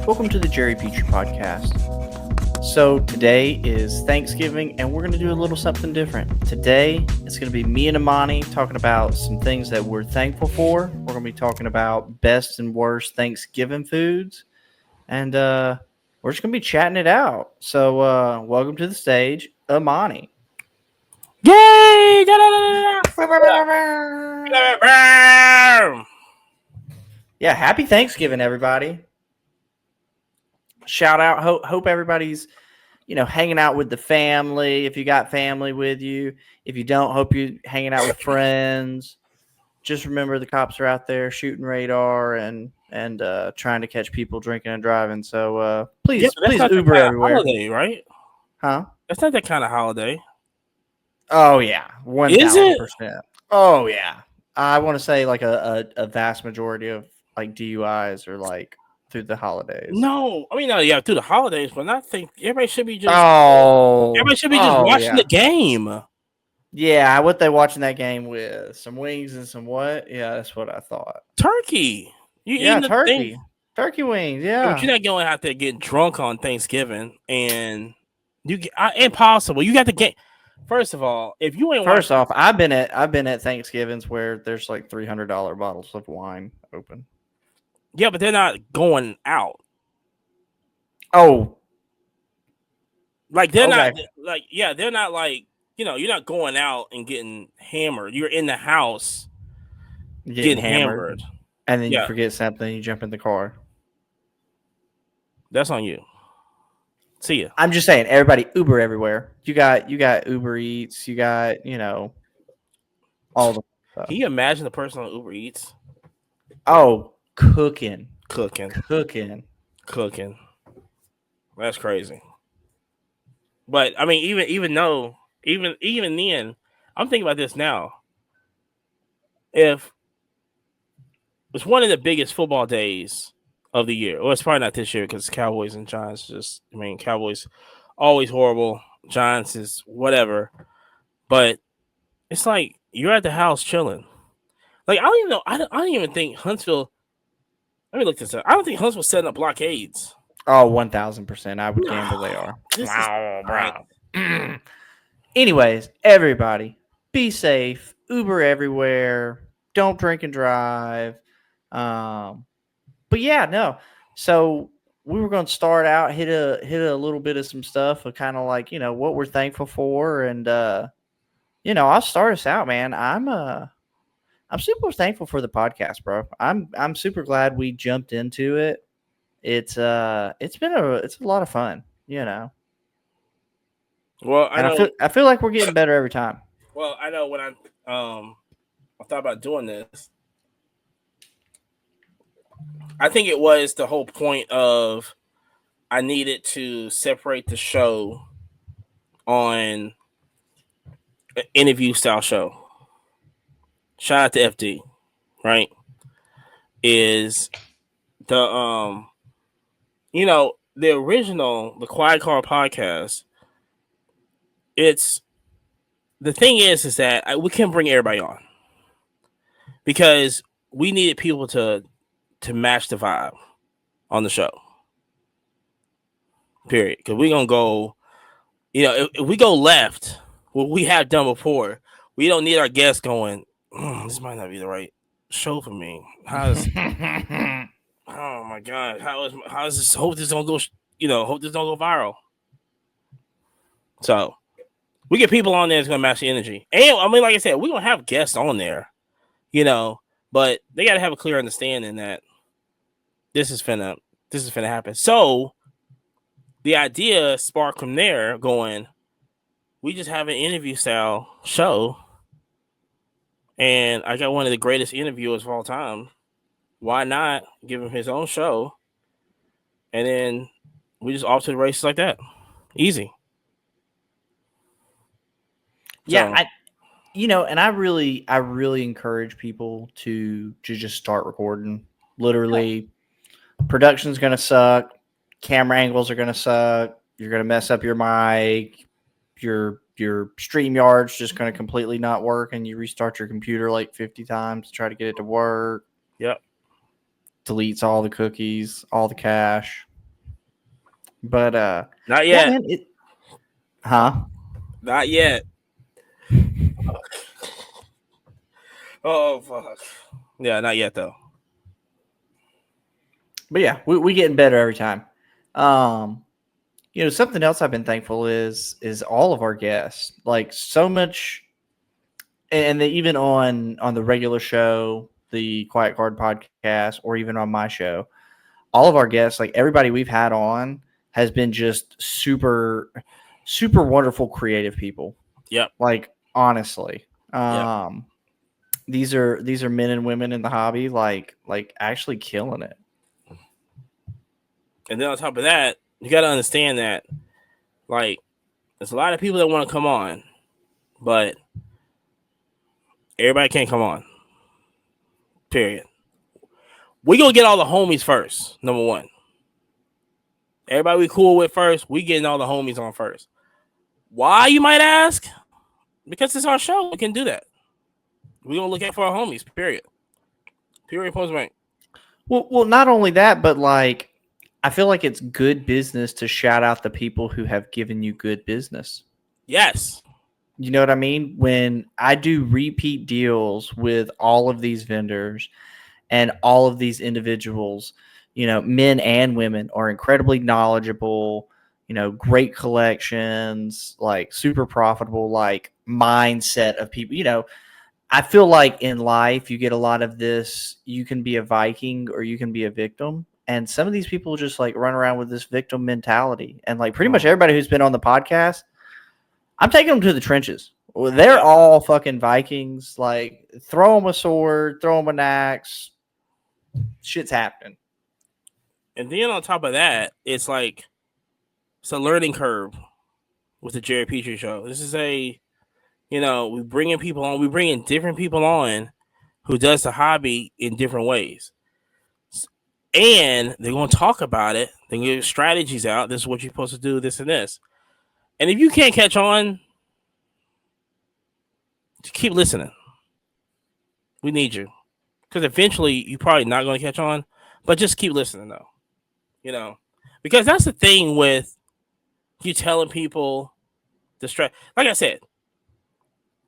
Welcome to the Jerry Pitre Podcast. So today is Thanksgiving, and we're going to do a little something different. Today, it's going to be me and Imani talking about some things that we're thankful for. We're going to be talking about best and worst Thanksgiving foods, and we're just going to be chatting it out. So welcome to the stage, Imani. Yay! Yeah, happy Thanksgiving, everybody. Shout out. Hope everybody's, hanging out with the family. If you got family with you. If you don't, hope you're hanging out with friends. Just remember the cops are out there shooting radar and trying to catch people drinking and driving. So please Uber everywhere. Holiday, right? Huh? That's not that kind of holiday. Oh, yeah. 1,000%. Oh, yeah. I want to say like a vast majority of like DUIs are like through the holidays. No, I mean, no, yeah, through the holidays, but I think everybody should be just. Everybody should be just watching the game. Yeah, what they watching that game with? Some wings and some what? Yeah, that's what I thought. Turkey. Turkey. Turkey wings. Yeah, but you're not going out there getting drunk on Thanksgiving, and you get impossible. You got the game. First of all, if you ain't I've been at Thanksgivings where there's like $300 bottles of wine open. Yeah, but they're not going out. Oh, like they're not like they're not like you're not going out and getting hammered. You're in the house getting hammered, and then you forget something. You jump in the car. That's on you. See ya. I'm just saying, everybody Uber everywhere. You got Uber Eats. You got all the stuff. Can you imagine the person on Uber Eats? Oh, cooking. That's crazy. But I mean, even then, I'm thinking about this now. If it's one of the biggest football days of the year, well, it's probably not this year because Cowboys and Giants Cowboys always horrible. Giants is whatever, but it's like you're at the house chilling. Like I don't even know. I don't even think Huntsville. Let me look this up. I don't think Huntsville's setting up blockades. Oh, 1,000%. I would gamble they are. Wow, bro. Anyways, everybody, be safe. Uber everywhere. Don't drink and drive. But yeah, no. So we were going to start out, hit a little bit of some stuff of kind of like, what we're thankful for. And, I'll start us out, man. I'm super thankful for the podcast, bro. I'm super glad we jumped into it. It's a lot of fun, Well, I feel like we're getting better every time. Well, I know when I thought about doing this, I think it was the whole point of I needed to separate the show on an interview style show. Shout out to FD, right? Is the the original The Quiet Car podcast. It's the thing is that we can't bring everybody on because we needed people to match the vibe on the show. Period. Because we're gonna go, if we go left, what we have done before, we don't need our guests going. This might not be the right show for me. How's oh my god, how is this? Hope this don't go. Hope this don't go viral. So we get people on there that's gonna match the energy, and I mean, like I said, we're gonna have guests on there, but they gotta have a clear understanding that this is finna happen. So the idea sparked from there, going, we just have an interview style show. And I got one of the greatest interviewers of all time. Why not give him his own show? And then we just off to the races like that. Easy. Yeah, and I really encourage people to just start recording. Literally, production's gonna suck, camera angles are gonna suck, you're gonna mess up your mic, your StreamYard's just going to completely not work, and you restart your computer like 50 times to try to get it to work. Yep. Deletes all the cookies, all the cache. But Not yeah, yet. man, huh? Not yet. Oh fuck. Yeah, not yet though. But yeah, we getting better every time. Um, something else I've been thankful is all of our guests. Like so much, and even on the regular show, the Quiet Card podcast, or even on my show, all of our guests, like everybody we've had on, has been just super wonderful, creative people. Yep. Like honestly, Yep. these are men and women in the hobby, like actually killing it. And then on top of that, you got to understand that, like, there's a lot of people that want to come on, but everybody can't come on. Period. We gonna get all the homies first. Number one, everybody we cool with first. We getting all the homies on first. Why, you might ask? Because it's our show. We can do that. We gonna look out for our homies. Period. Period. Post blank. Well, not only that, but like I feel like it's good business to shout out the people who have given you good business. Yes. You know what I mean? When I do repeat deals with all of these vendors and all of these individuals, men and women are incredibly knowledgeable, great collections, like super profitable, like mindset of people. I feel like in life, you get a lot of this. You can be a Viking or you can be a victim. And some of these people just like run around with this victim mentality. And like pretty much everybody who's been on the podcast, I'm taking them to the trenches. They're Yep. all fucking Vikings. Like throw them a sword, throw them an axe. Shit's happening. And then on top of that, it's like it's a learning curve with the Jerry Pitre Show. This is we bringing people on. We bringing different people on who does the hobby in different ways, and they're going to talk about it. They give strategies out. This is what you're supposed to do. This and this. And if you can't catch on, just keep listening. We need you because eventually you're probably not going to catch on, but just keep listening though. You know, because that's the thing with you telling people the stress. Like I said,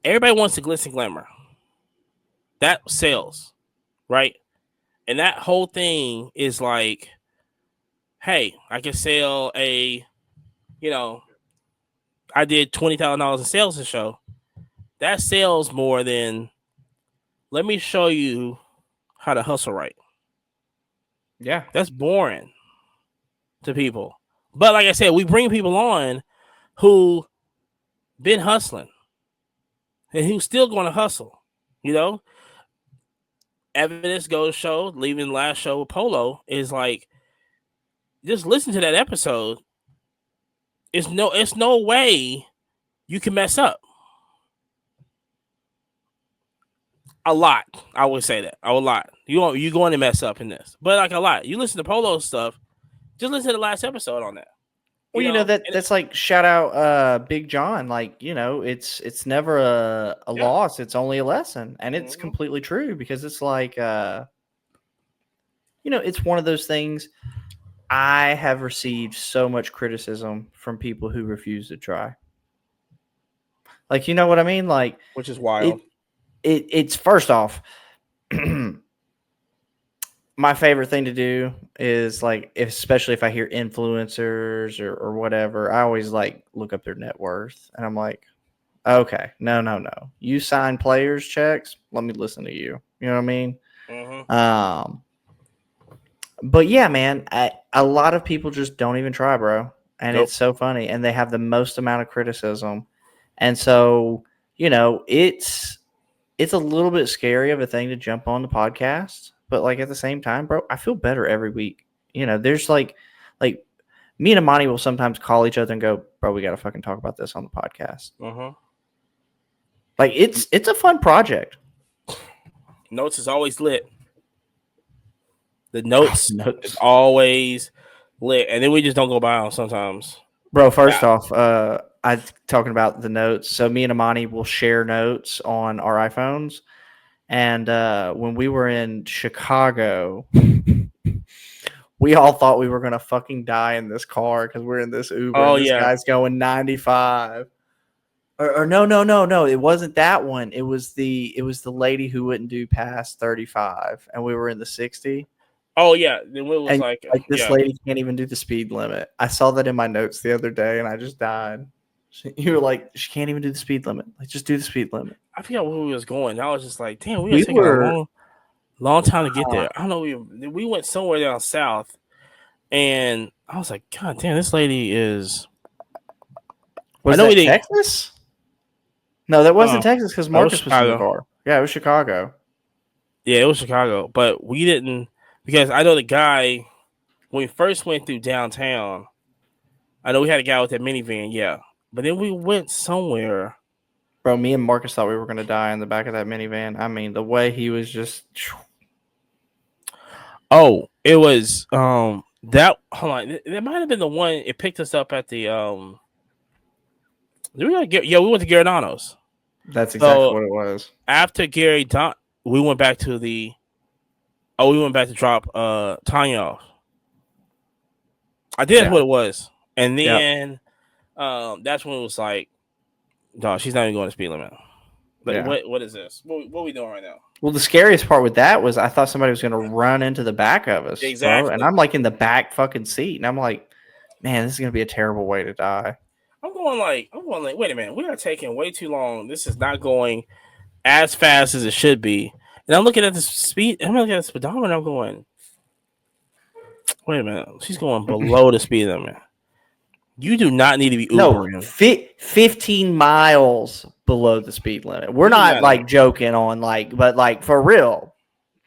everybody wants the glitz and glamour. That sells, right? And that whole thing is like, hey, I can sell you know, I did $20,000 in sales this show. That sells more than let me show you how to hustle right. Yeah. That's boring to people. But like I said, we bring people on who been hustling and who's still going to hustle. You know, evidence goes show, leaving last show with Polo is like, just listen to that episode. It's no way you can mess up. A lot, I would say that. A lot. You going to mess up in this, but like a lot. You listen to Polo stuff. Just listen to the last episode on that. Well, that's like shout out Big John. Like, it's never a Yeah. loss, it's only a lesson. And it's Mm-hmm. completely true because it's like it's one of those things. I have received so much criticism from people who refuse to try. Like, you know what I mean? Like Which is wild. it's first off, my favorite thing to do is like, especially if I hear influencers or whatever, I always like look up their net worth, and I'm like, okay, no, you sign players checks. Let me listen to you. You know what I mean? Mm-hmm. But yeah, man, a lot of people just don't even try, bro, and Nope. it's so funny, and they have the most amount of criticism, and so it's a little bit scary of a thing to jump on the podcast, but like at the same time, bro, I feel better every week. There's like me and Imani will sometimes call each other and go, bro, we got to fucking talk about this on the podcast. Mm-hmm. Like it's a fun project. Notes is always lit. The notes is Notes. always lit, and then we just don't go by them sometimes. Bro, first Yeah. off, I talking about the notes. So me and Imani will share notes on our iPhones. And when we were in Chicago, we all thought we were gonna fucking die in this car because we're in this Uber Oh and this yeah. guy's going 95. Or no. It wasn't that one. It was the lady who wouldn't do past 35, and we were in the 60. Oh yeah. Then it was And like like this yeah. lady can't even do the speed limit. I saw that in my notes the other day, and I just died. You were like, she can't even do the speed limit. Like, just do the speed limit. I forgot where we was going. I was just like, damn, we were We taking a were. long time to get there. I don't know. We went somewhere down south, and I was like, God damn, this lady is. Was I know that we didn't. Texas? No, that wasn't Texas because That was Marcus was in the Chicago. car. Yeah, it was Chicago. Yeah, it was Chicago, but we didn't because I know the guy when we first went through downtown. I know we had a guy with that minivan, yeah, but then we went somewhere. Bro, me and Marcus thought we were going to die in the back of that minivan. I mean, the way he was just. Oh, it was that. Hold on, it might have been the one. It picked us up at the we went to Giordano's. That's exactly So what it was. after we went back to the. Oh, we went back to drop Tanya off. I think that's what it was, and then that's when it was like, dog, she's not even going to speed limit. Like, what is this? What are we doing right now? Well, the scariest part with that was I thought somebody was going to run into the back of us, Exactly. bro. And I'm like in the back fucking seat, and I'm like, man, this is going to be a terrible way to die. I'm going like, wait a minute, we are taking way too long. This is not going as fast as it should be. And I'm looking at the speed. I'm looking at the speedometer. I'm going, wait a minute, she's going below the speed limit. You do not need to be Ubering. No, 15 miles below the speed limit. We're not like joking on but like for real,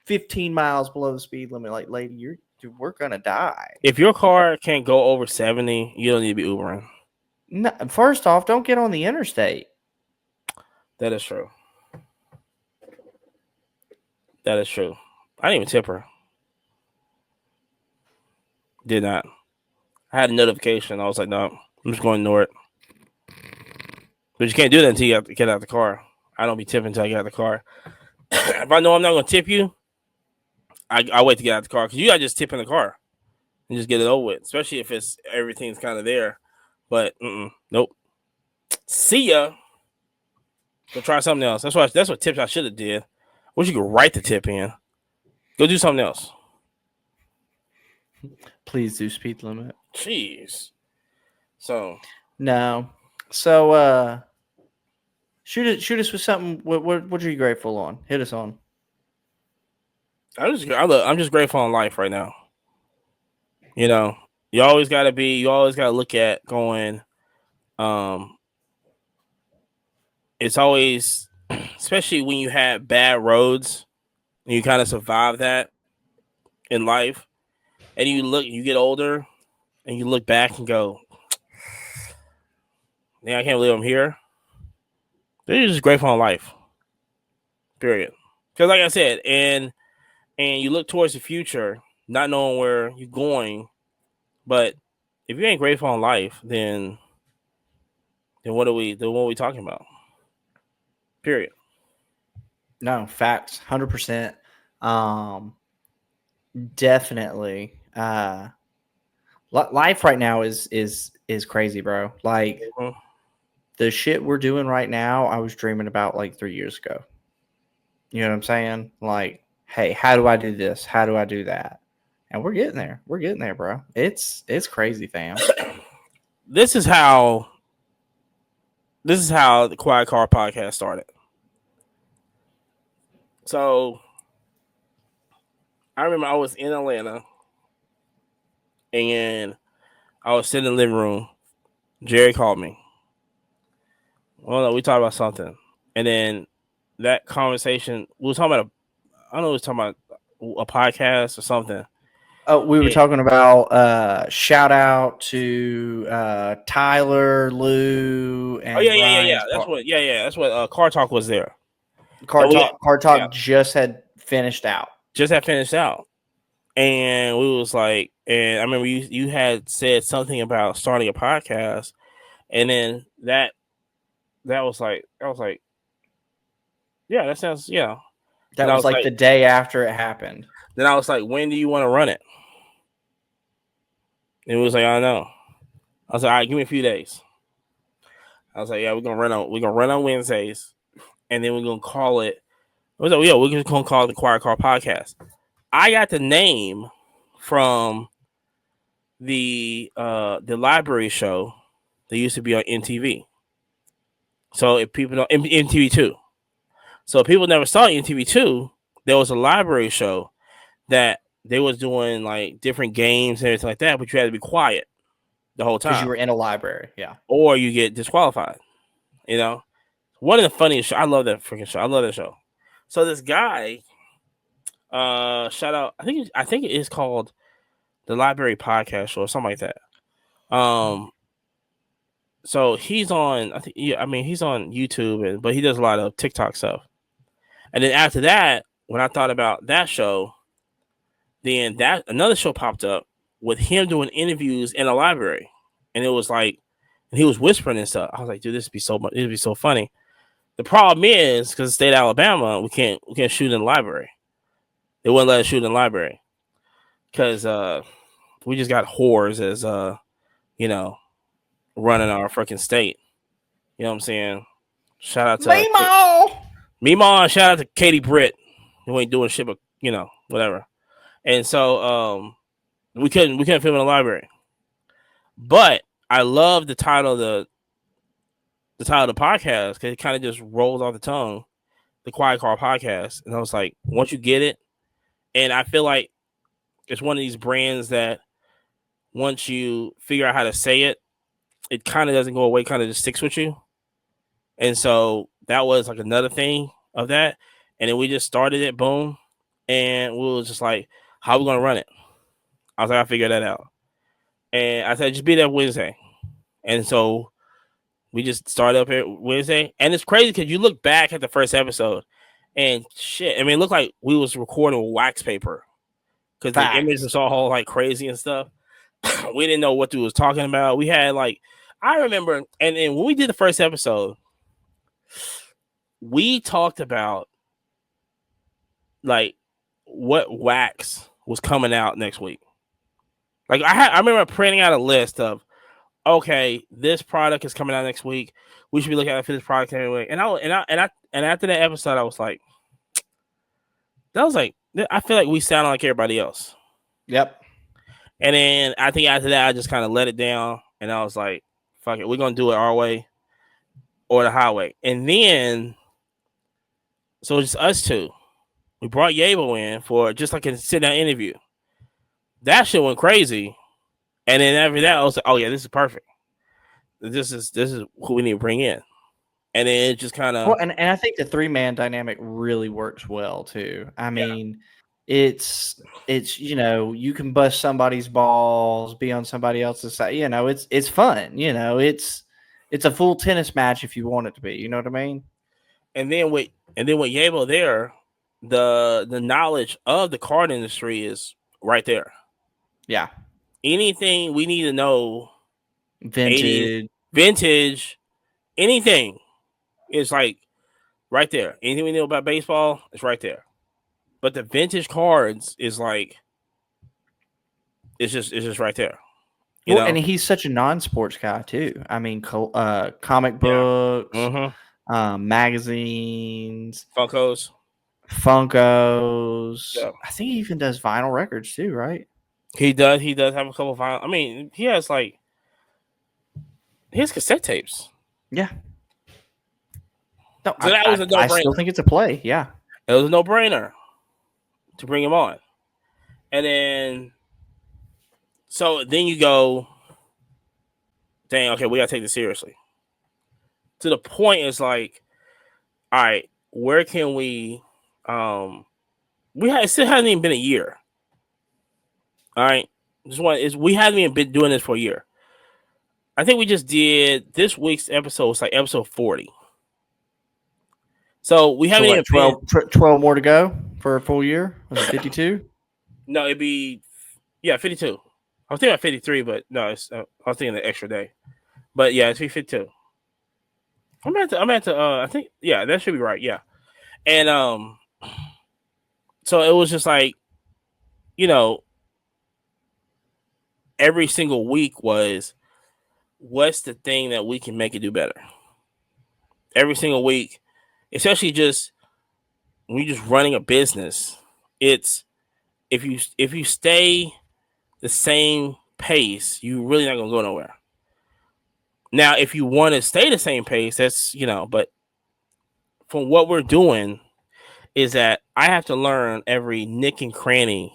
15 miles below the speed limit. Like, lady, we're gonna die. If your car can't go over 70, you don't need to be Ubering. No, first off, don't get on the interstate. That is true. That is true. I didn't even tip her. Did not. I had a notification. I was like, no, I'm just going to ignore it. But you can't do that until you get out of the car. I don't be tipping until I get out of the car. If I know I'm not going to tip you, I wait to get out of the car because you got to just tip in the car and just get it over with, especially if everything's kind of there. But nope. See ya. Go try something else. That's what tips I should have did. Wish you could write the tip in. Go do something else. Please do speed limit. Jeez. So no. So shoot us with something. What are you grateful on? Hit us on. I'm just grateful on life right now. You know, you always gotta look at going, it's always, especially when you have bad roads and you kind of survive that in life, and you get older and you look back and go, yeah, I can't believe I'm here. They're just grateful on life. Period. Because like I said, and you look towards the future, not knowing where you're going, but if you ain't grateful on life, then what are we talking about? Period. No, facts, 100%. Definitely. Life right now is crazy, bro. Like the shit we're doing right now, I was dreaming about like 3 years ago. You know what I'm saying? Like, hey, how do I do this? How do I do that? And we're getting there. We're getting there, bro. It's crazy, fam. This is how the Quiet Car podcast started. So I remember I was in Atlanta and I was sitting in the living room. Jerry called me. Well, no, we talked about something. And then that conversation, we were talking about I don't know, we were talking about a podcast or something. Oh, we were talking about shout out to Tyler, Lou, and yeah. That's what Car Talk was there. Car Talk just had finished out. And we was like, and I remember you had said something about starting a podcast, and then that was like, yeah, that sounds, yeah. That was like the day after it happened. Then I was like, when do you want to run it? And we was like, I know. I was like, all right, give me a few days. I was like, yeah, we're gonna run on Wednesdays, and then we're gonna call it. I was like, yeah, we're just gonna call it the Quiet Car Podcast. I got the name from the library show that used to be on MTV. So if people don't MTV2, so if people never saw MTV2, there was a library show that they was doing like different games and everything like that, but you had to be quiet the whole Because you time, were in a library. Yeah. or you get disqualified. You know, one of the funniest shows. I love that freaking show. I love that show. So this guy, shout out. I think it is called the Library Podcast Show or something like that. So he's on. I think. Yeah, I mean, he's on YouTube, but he does a lot of TikTok stuff. And then after that, when I thought about that show, then that another show popped up with him doing interviews in a library, and it was like, and he was whispering and stuff. I was like, dude, this would be so much. It'd be so funny. The problem is because the state of Alabama, we can't shoot in the library. They wouldn't let us shoot in the library because we just got whores as you know running our freaking state. You know what I'm saying? Shout out to Mimo! Mima. Shout out to Katie Britt, who ain't doing shit, but whatever. And so we couldn't film in the library. But I love the title of the title of the podcast because it kind of just rolls off the tongue, the Quiet Car Podcast. And I was like, once you get it, and I feel like it's one of these brands that once you figure out how to say it, it kind of doesn't go away, kind of just sticks with you. And so that was like another thing of that. And then we just started it, boom. And we was just like, how are we going to run it? I was like, I'll figure that out. And I said, just be there Wednesday. And so we just started up here Wednesday. And it's crazy because you look back at the first episode and shit. I mean, it looked like we was recording with wax paper because the image was all like crazy and stuff. We didn't know what we was talking about. We had like, I remember, and when we did the first episode, we talked about like what wax was coming out next week. Like I remember printing out a list of, okay, this product is coming out next week. We should be looking at for this product anyway. And after that episode, I was like, I feel like we sound like everybody else. Yep. And then I think after that, I just kind of let it down, and I was like, fuck it, we're gonna do it our way or the highway. And then, so it's us two. We brought Yabo in for just like a sit down interview. That shit went crazy. And then after that, I was like, oh yeah, this is perfect. This is who we need to bring in. And then it just kind of and I think the 3-man dynamic really works well too. I mean, it's you can bust somebody's balls, be on somebody else's side. It's fun. It's a full tennis match if you want it to be. You know what I mean? And then with Yabo there, the knowledge of the card industry is right there. Yeah. Anything we need to know, Vintage, 80s, anything is like right there. Anything we know about baseball is right there. But the vintage cards is like it's just right there. And he's such a non-sports guy too. I mean, comic books, magazines, Funkos. Yeah. I think he even does vinyl records too, right? He does have a couple of vinyl. I mean, he has cassette tapes. Yeah. No, so that was a no-brainer. I still think it's a play. Yeah. It was a no-brainer to bring him on. And then so then you go, dang, okay, we gotta take this seriously. To the point is like, all right, where can we it still hasn't even been a year. All right. We haven't even been doing this for a year. I think we just did this week's episode. It's like episode 40. So we haven't even 12 more to go for a full year. Was it 52? No, it'd be 52. I was thinking about 53, but no, I was thinking the extra day. But yeah, it's 52. I'm at to I think that should be right. Yeah. And so it was just like, every single week was, what's the thing that we can make it do better? Every single week, especially just when you're just running a business, it's if you stay the same pace, you really not gonna go nowhere. Now, if you want to stay the same pace, that's but from what we're doing is that I have to learn every nick and cranny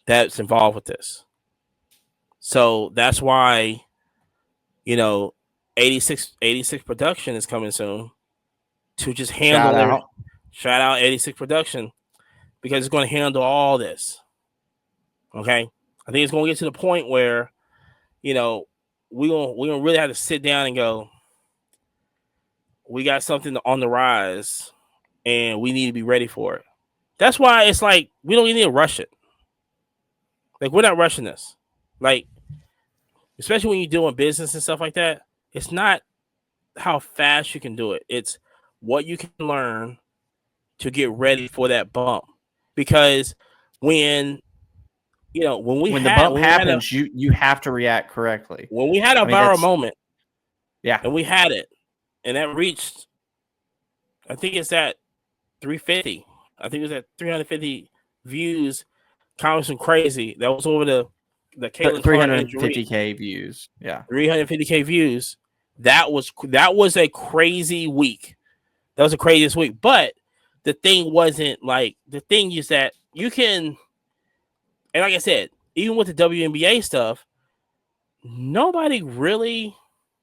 that's involved with this. So that's why, 86 production is coming soon to just handle everything. Shout out 86 production because it's going to handle all this. Okay. I think it's going to get to the point where, we're gonna really have to sit down and go, we got something on the rise and we need to be ready for it. That's why it's like, we don't even need to rush it. Like, we're not rushing this. Like, especially when you're doing business and stuff like that, it's not how fast you can do it. It's what you can learn to get ready for that bump. Because when the bump happens, you have to react correctly. When we had a viral moment, and we had it, and that reached, I think it's at 350. I think it was at 350 views. Comments went crazy. That was over the 350K views. Yeah, 350K views. That was a crazy week. That was the craziest week. But the thing wasn't like, the thing is that you can, and like I said, even with the WNBA stuff, nobody really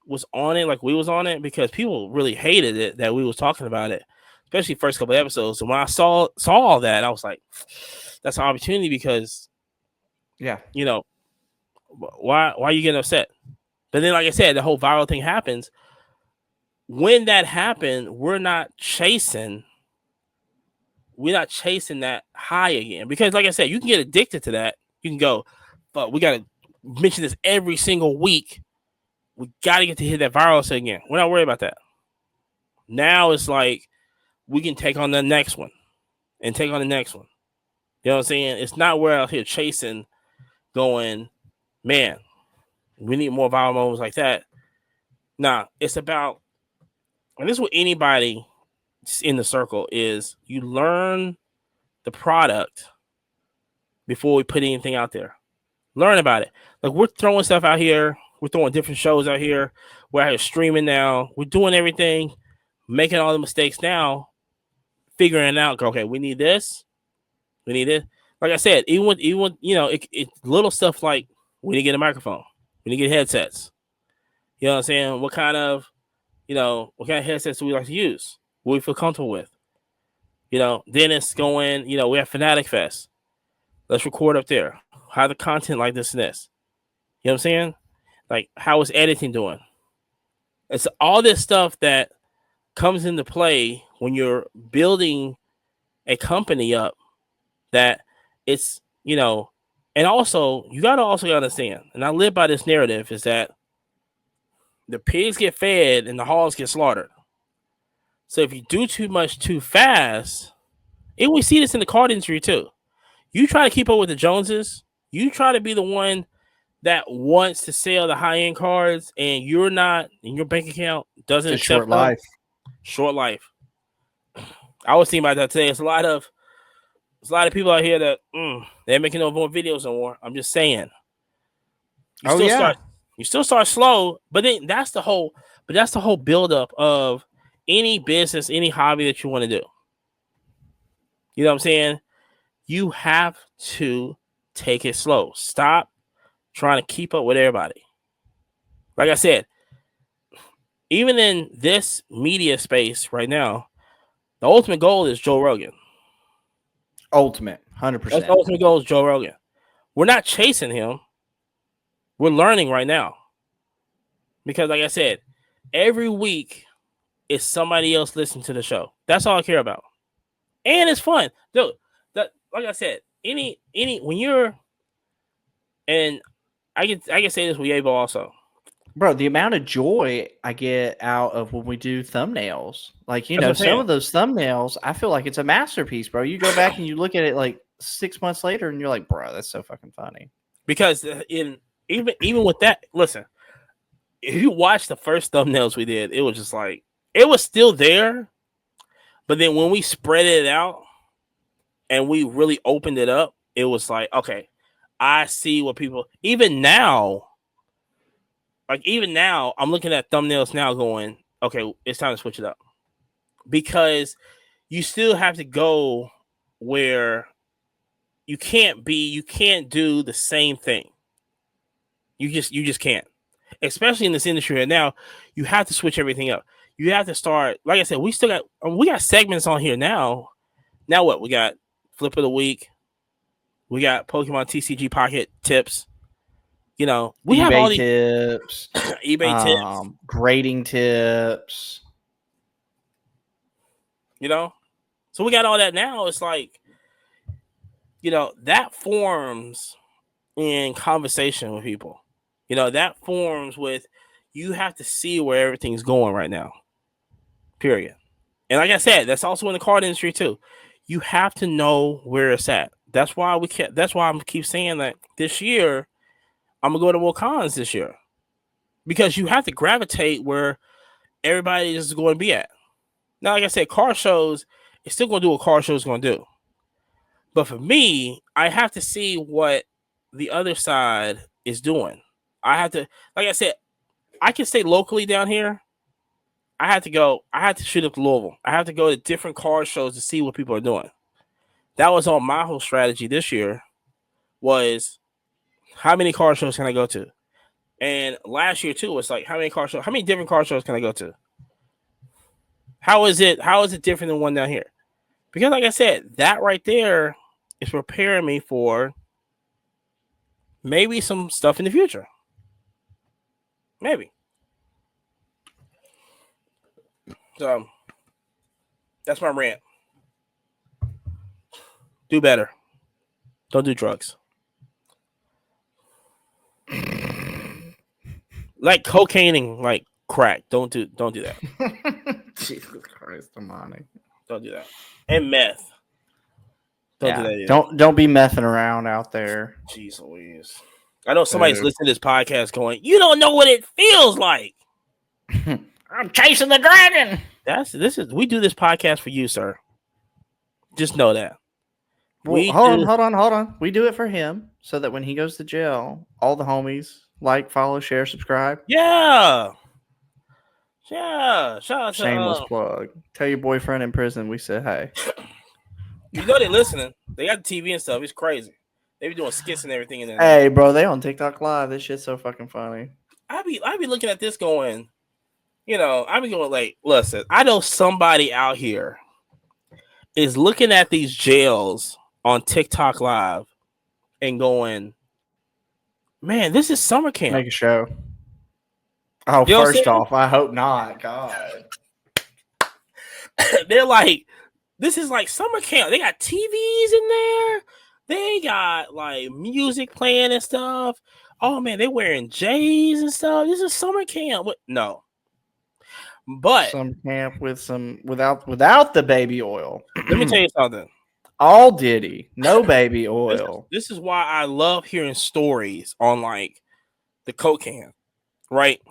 was on it like we was on it, because people really hated it that we was talking about it, especially first couple of episodes. And when I saw all that, I was like, that's an opportunity, because why are you getting upset? But then, like I said, the whole viral thing happens. When that happened, we're not chasing that high again, because like I said, you can get addicted to that. You can go, but we got to mention this every single week. We got to get to hit that viral thing again. We're not worried about that. Now it's like, we can take on the next one and take on the next one. You know what I'm saying? It's not we're out here chasing, going, man, we need more viral moments like that. Nah, it's about, and this is what anybody in the circle is, you learn the product before we put anything out there. Learn about it. Like, we're throwing stuff out here. We're throwing different shows out here. We're out here streaming now. We're doing everything, making all the mistakes now, figuring out, okay, we need this. We need it. Like I said, even with it little stuff like, we need to get a microphone. We need to get headsets. You know what I'm saying? What kind of headsets do we like to use? What we feel comfortable with? Then it's going, we have Fanatic Fest. Let's record up there. How the content like this and this. You know what I'm saying? Like, how is editing doing? It's all this stuff that comes into play when you're building a company up, that it's, and also, you got to also understand, and I live by this narrative, is that the pigs get fed and the hogs get slaughtered. So if you do too much too fast, and we see this in the card industry too, you try to keep up with the Joneses, you try to be the one that wants to sell the high-end cards, and you're not, in your bank account doesn't accept short life. Short life. I was thinking about that today. There's a lot of people out here that they're making no more videos no more. I'm just saying. You still start slow, but then that's the whole buildup of any business, any hobby that you want to do. You know what I'm saying? You have to take it slow. Stop trying to keep up with everybody. Like I said, even in this media space right now, the ultimate goal is Joe Rogan. Ultimate, 100%. That's the ultimate goal is Joe Rogan. We're not chasing him. We're learning right now. Because like I said, every week is somebody else listening to the show. That's all I care about. And it's fun. Dude, like I said, any when you're, and I can say this with Yabo also. Bro, the amount of joy I get out of when we do thumbnails, like, some of those thumbnails, I feel like it's a masterpiece, bro. You go back and you look at it like 6 months later and you're like, bro, that's so fucking funny. Because even with that, listen, if you watch the first thumbnails we did, it was just like it was still there, but then when we spread it out and we really opened it up, it was like, okay, I see what people even now, I'm looking at thumbnails now going, okay, it's time to switch it up. Because you still have to go where you can't do the same thing. You just can't. Especially in this industry right now, you have to switch everything up. You have to start, like I said, we got segments on here now. Now what? We got Flip of the Week. We got Pokemon TCG Pocket Tips. We have all eBay these tips, eBay tips. grading tips. So we got all that now. It's like, that forms in conversation with people. That forms with you have to see where everything's going right now. Period. And like I said, that's also in the card industry too. You have to know where it's at. That's why I keep saying that this year I'm gonna go to more cons this year. Because you have to gravitate where everybody is going to be at. Now, like I said, car shows, it's still gonna do what car shows gonna do. But for me, I have to see what the other side is doing. I have to, like I said, I can stay locally down here. I have to shoot up to Louisville. I have to go to different car shows to see what people are doing. That was on my whole strategy this year was how many car shows can I go to? And last year too, was like how many different car shows can I go to? How is it different than one down here? Because like I said, that right there is preparing me for maybe some stuff in the future. Maybe. So that's my rant. Do better. Don't do drugs. Like cocaine and like crack. Don't do that. Jesus Christ, Imani. Don't do that. And meth. Don't do that either. Don't be messing around out there. Jeez Louise. I know somebody's listening to this podcast going, you don't know what it feels like. I'm chasing the dragon. We do this podcast for you, sir. Just know that. Well, hold on. We do it for him so that when he goes to jail, all the homies like, follow, share, subscribe. Yeah. Yeah. Shout out to shameless plug. Tell your boyfriend in prison we said hey. You know they're listening. They got the TV and stuff. It's crazy. They be doing skits and everything in there. Hey, bro, they on TikTok Live. This shit's so fucking funny. I be looking at this going, I be going like, listen, I know somebody out here is looking at these jails on TikTok Live and going, man, this is summer camp. Make a show. Oh, first off, I hope not. God. They're like, this is like summer camp. They got TVs in there. They got like music playing and stuff. Oh man, they're wearing J's and stuff. This is summer camp. No. But some camp with without the baby oil. Let me tell you something. All Diddy, no baby oil. This is why I love hearing stories on like the Coke can, right?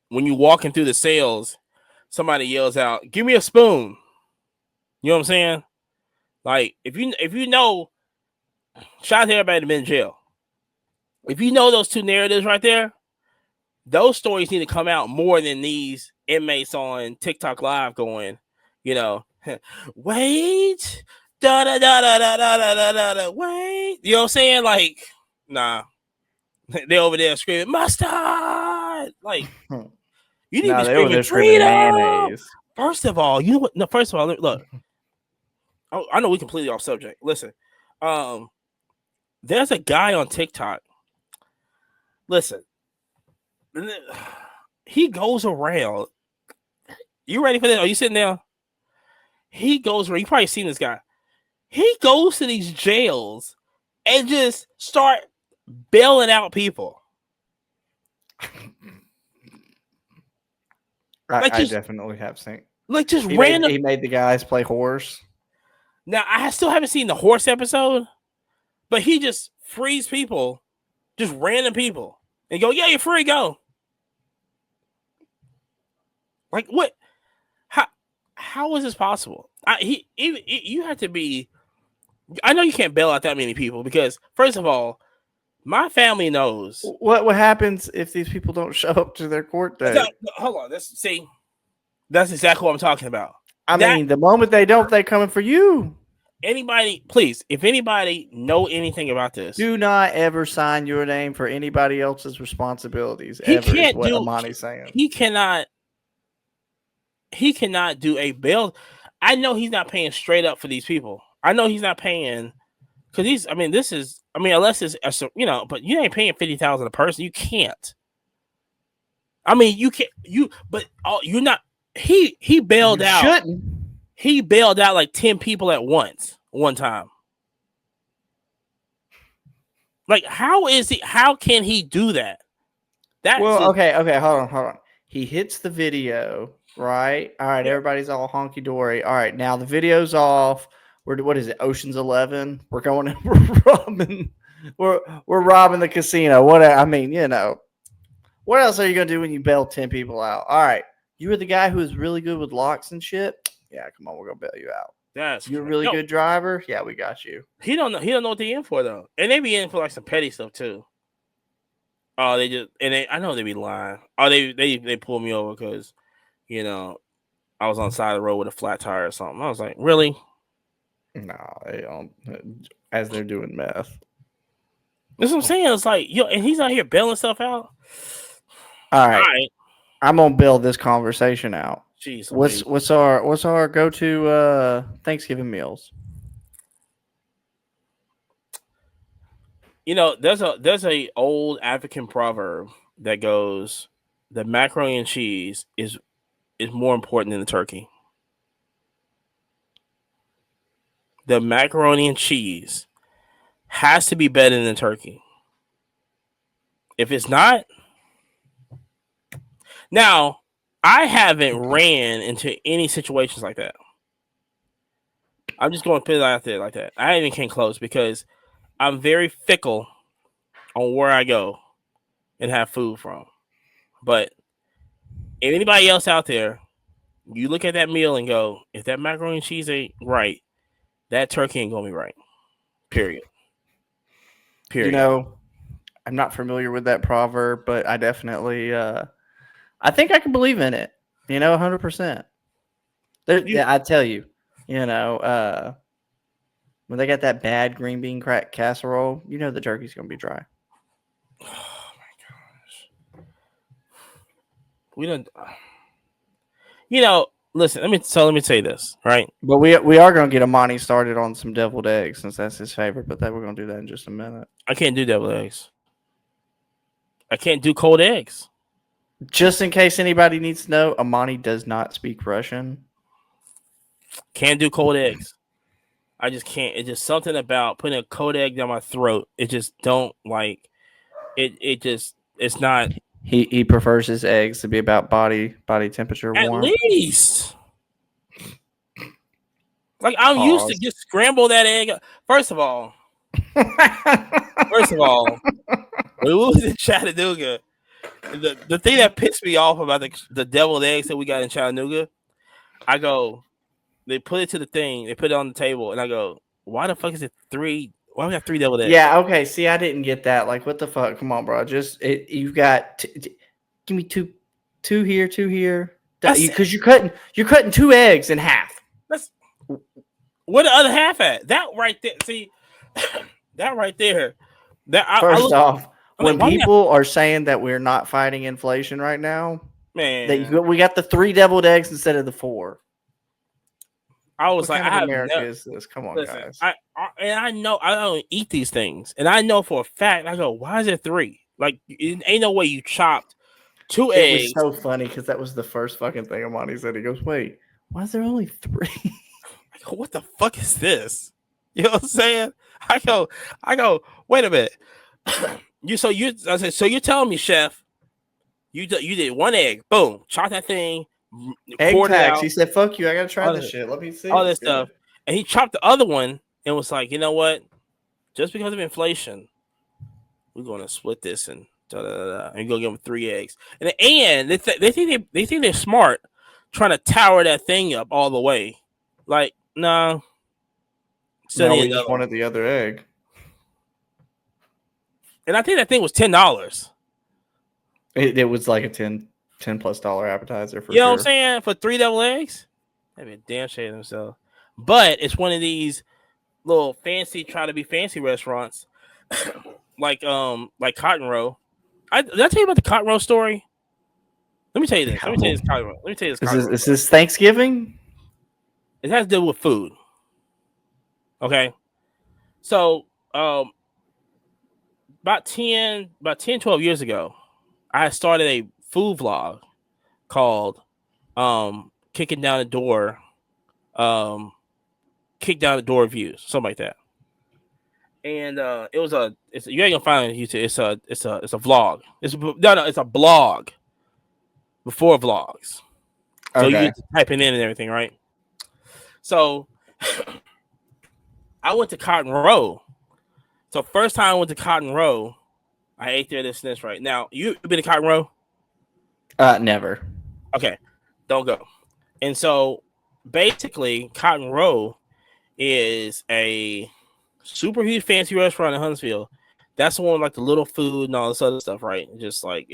When you're walking through the sales, somebody yells out, "Give me a spoon." You know what I'm saying? Like if you know, shout out to everybody that's been in jail. If you know those two narratives right there, those stories need to come out more than these inmates on TikTok Live going, wait, da da da da da da da da da, wait. You know what I'm saying? Like, nah, they over there screaming mustard. Like, you need to be screaming freedom. First of all, you know what? No, first of all, look. I know we completely off subject. Listen, there's a guy on TikTok. Listen, he goes around. You ready for this? Are you sitting there? He goes around. You probably seen this guy. He goes to these jails and just start bailing out people. I definitely have seen. Like just random. He made the guys play horse. Now I still haven't seen the horse episode, but he just frees people just random people, and go, yeah, you're free, go. Like what? How is this possible? You have to be. I know you can't bail out that many people because first of all, my family knows. What happens if these people don't show up to their court date? Hold on, that's exactly what I'm talking about. I mean, the moment they don't, they coming for you. Anybody, please, if anybody know anything about this, do not ever sign your name for anybody else's responsibilities. He ever can't is what do. Imani's saying. He cannot do a bail. I know he's not paying straight up for these people. I know he's not paying because he's. I mean, this is. I mean, unless it's but you ain't paying $50,000 a person. You can't. I mean, you can't. But you're not. He bailed out. Shouldn't. He bailed out like 10 people at once, one time. Like, how can he do that? Okay, hold on. He hits the video, right? All right, everybody's all honky dory. All right, now the video's off. What is it? Ocean's 11. We're going in. We're robbing the casino. What I mean, what else are you gonna do when you bail 10 people out? All right, you were the guy who was really good with locks and shit. Yeah, come on, we're gonna bail you out. You're a really good driver. Yeah, we got you. He don't know what they're in for though, and they be in for like some petty stuff too. Oh, I know they be lying. Oh, they pulled me over because, I was on the side of the road with a flat tire or something. I was like, really? No, they don't. As they're doing meth. That's what I'm saying. It's like, and he's out here bailing stuff out. All right. I'm gonna bail this conversation out. Jeez, what's our go-to Thanksgiving meals? There's a old African proverb that goes, "The macaroni and cheese is more important than the turkey." The macaroni and cheese has to be better than the turkey. If it's not, now I haven't ran into any situations like that. I'm just going to put it out there like that. I even came close because I'm very fickle on where I go and have food from. But if anybody else out there, you look at that meal and go, if that macaroni and cheese ain't right, that turkey ain't gonna be right. Period. I'm not familiar with that proverb, but I definitely I think I can believe in it. 100%. I tell you, when they got that bad green bean crack casserole, the turkey's gonna be dry. Oh my gosh. We don't. Listen. Let me say this, right? But we are gonna get Imani started on some deviled eggs since that's his favorite. But we're gonna do that in just a minute. I can't do deviled eggs. I can't do cold eggs. Just in case anybody needs to know, Imani does not speak Russian. Can't do cold eggs. I just can't. It's just something about putting a cold egg down my throat. It just don't like it. It's not. He prefers his eggs to be about body temperature warm. At least. Like I'm used to just scramble that egg. First of all, when we was in Chattanooga, the thing that pissed me off about the deviled eggs that we got in Chattanooga, I go, they put it to the thing, they put it on the table, and I go, why the fuck is it 3? Why we got 3 deviled eggs? Yeah, okay. See, I didn't get that. Like, what the fuck? Come on, bro. You've got. Give me two here, 2 here. Because you're cutting 2 eggs in half. Where the other half at? That right there. See, that right there. First off, when people are saying that we're not fighting inflation right now, man, we got the 3 deviled eggs instead of the 4. I was what like, kind of America is this? Come on, listen, guys. I know I don't eat these things, and I know for a fact. I go, why is it 3? Like, it ain't no way you chopped 2 eggs. It was so funny because that was the first fucking thing Imani said. He goes, "Wait, why is there only 3?" I go, what the fuck is this? You know what I'm saying? I go. Wait a minute. So you're telling me, chef, you did 1 egg, boom, chop that thing, egg tax. He said, "Fuck you, I gotta try this shit. Let me see all this stuff." And he chopped the other one and was like, you know what? Just because of inflation, we're gonna split this and and go give them 3 eggs. And they think they're smart, trying to tower that thing up all the way. Like, no, still No, need we another just one. wanted the other egg. And I think that thing was $10. It was like a $10 plus appetizer for You know what I'm sure. saying? For 3 double eggs, that'd be a damn shame themselves. But it's one of these little fancy, try to be fancy restaurants, like Cotton Row. Did I tell you about the Cotton Row story? Let me tell you this. Let me tell you this Cotton Row. Let me tell you this Cotton Row. Is this Thanksgiving? It has to do with food. Okay. So about 12 years ago, I started a food vlog called Kicking Down the Door, Kick Down the Door Reviews, something like that. And you ain't gonna find it on YouTube. It's a vlog. It's a blog before vlogs. So you get to type it in and everything, right? So I went to Cotton Row. So first time I went to Cotton Row, I ate there this and this, right? Now, you been to Cotton Row? Never. Okay, don't go. And so basically, Cotton Row is a super huge fancy restaurant in Huntsville. That's the one with like the little food and all this other stuff, right? Just like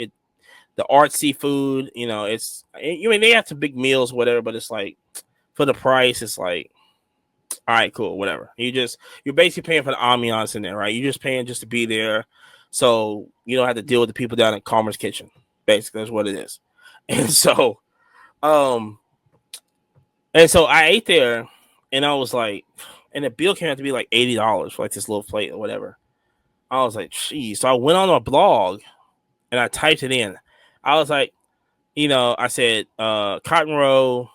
the artsy food, it's, they have some big meals, whatever, but it's like for the price, it's like, all right, cool, whatever. You're basically paying for the ambiance in there, right? You're just paying just to be there, so you don't have to deal with the people down at Calmer's Kitchen. Basically, that's what it is. And so, I ate there, and I was like, and the bill came out to be like $80 for like this little plate or whatever. I was like, geez. So I went on my blog, and I typed it in. I was like, I said, Cotton Row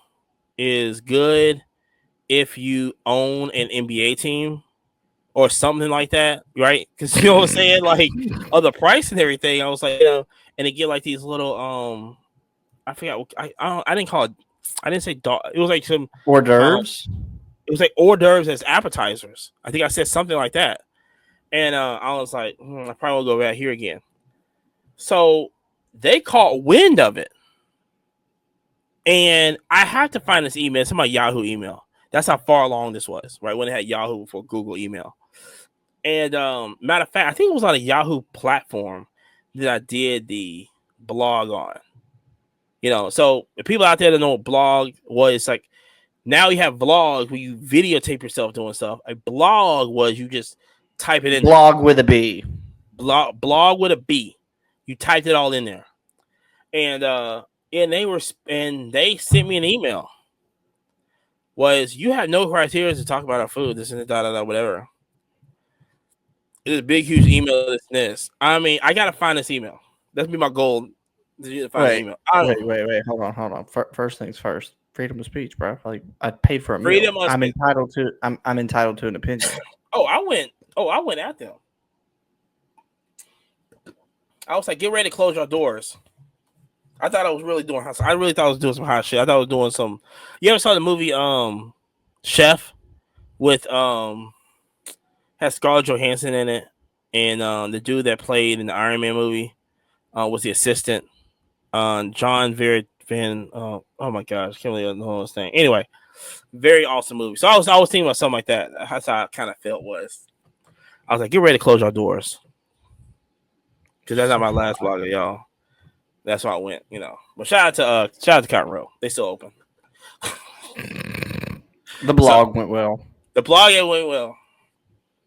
is good if you own an NBA team or something like that, right? Because you know what I'm saying, like, of the price and everything. I was like, and they get like these little I forgot. I didn't call it. I didn't say dog. It was like some hors d'oeuvres. It was like hors d'oeuvres as appetizers. I think I said something like that, and I was like, I probably will go back here again. So they caught wind of it, and I have to find this email. It's in my Yahoo email. That's how far along this was, right? When it had Yahoo before Google email. And matter of fact, I think it was on a Yahoo platform that I did the blog on. So the people out there that know what blog was, like, now you have vlogs where you videotape yourself doing stuff. A blog was you just type it in blog there. With a B. Blog with a B. You typed it all in there. And they sent me an email. Was you have no criteria to talk about our food, this and that, whatever. It's a big, huge email, this. I mean, I gotta find this email. That's be my goal. To find the email. Wait. Hold on. First things first. Freedom of speech, bro. Like, I paid for a freedom meal. I'm entitled to an opinion. I went at them. I was like, get ready to close your doors. I thought I was really doing hot. I really thought I was doing some hot shit. I thought I was doing some. You ever saw the movie Chef with has Scarlett Johansson in it, and the dude that played in the Iron Man movie was the assistant, John Van. Oh my gosh, can't really know his name. Anyway, very awesome movie. So I was thinking about something like that. That's how I kind of felt was. I was like, get ready to close your doors, because that's not my last vlog, y'all. That's why I went, But shout out to Cotton Row. They still open. The blog went well. The blog went well.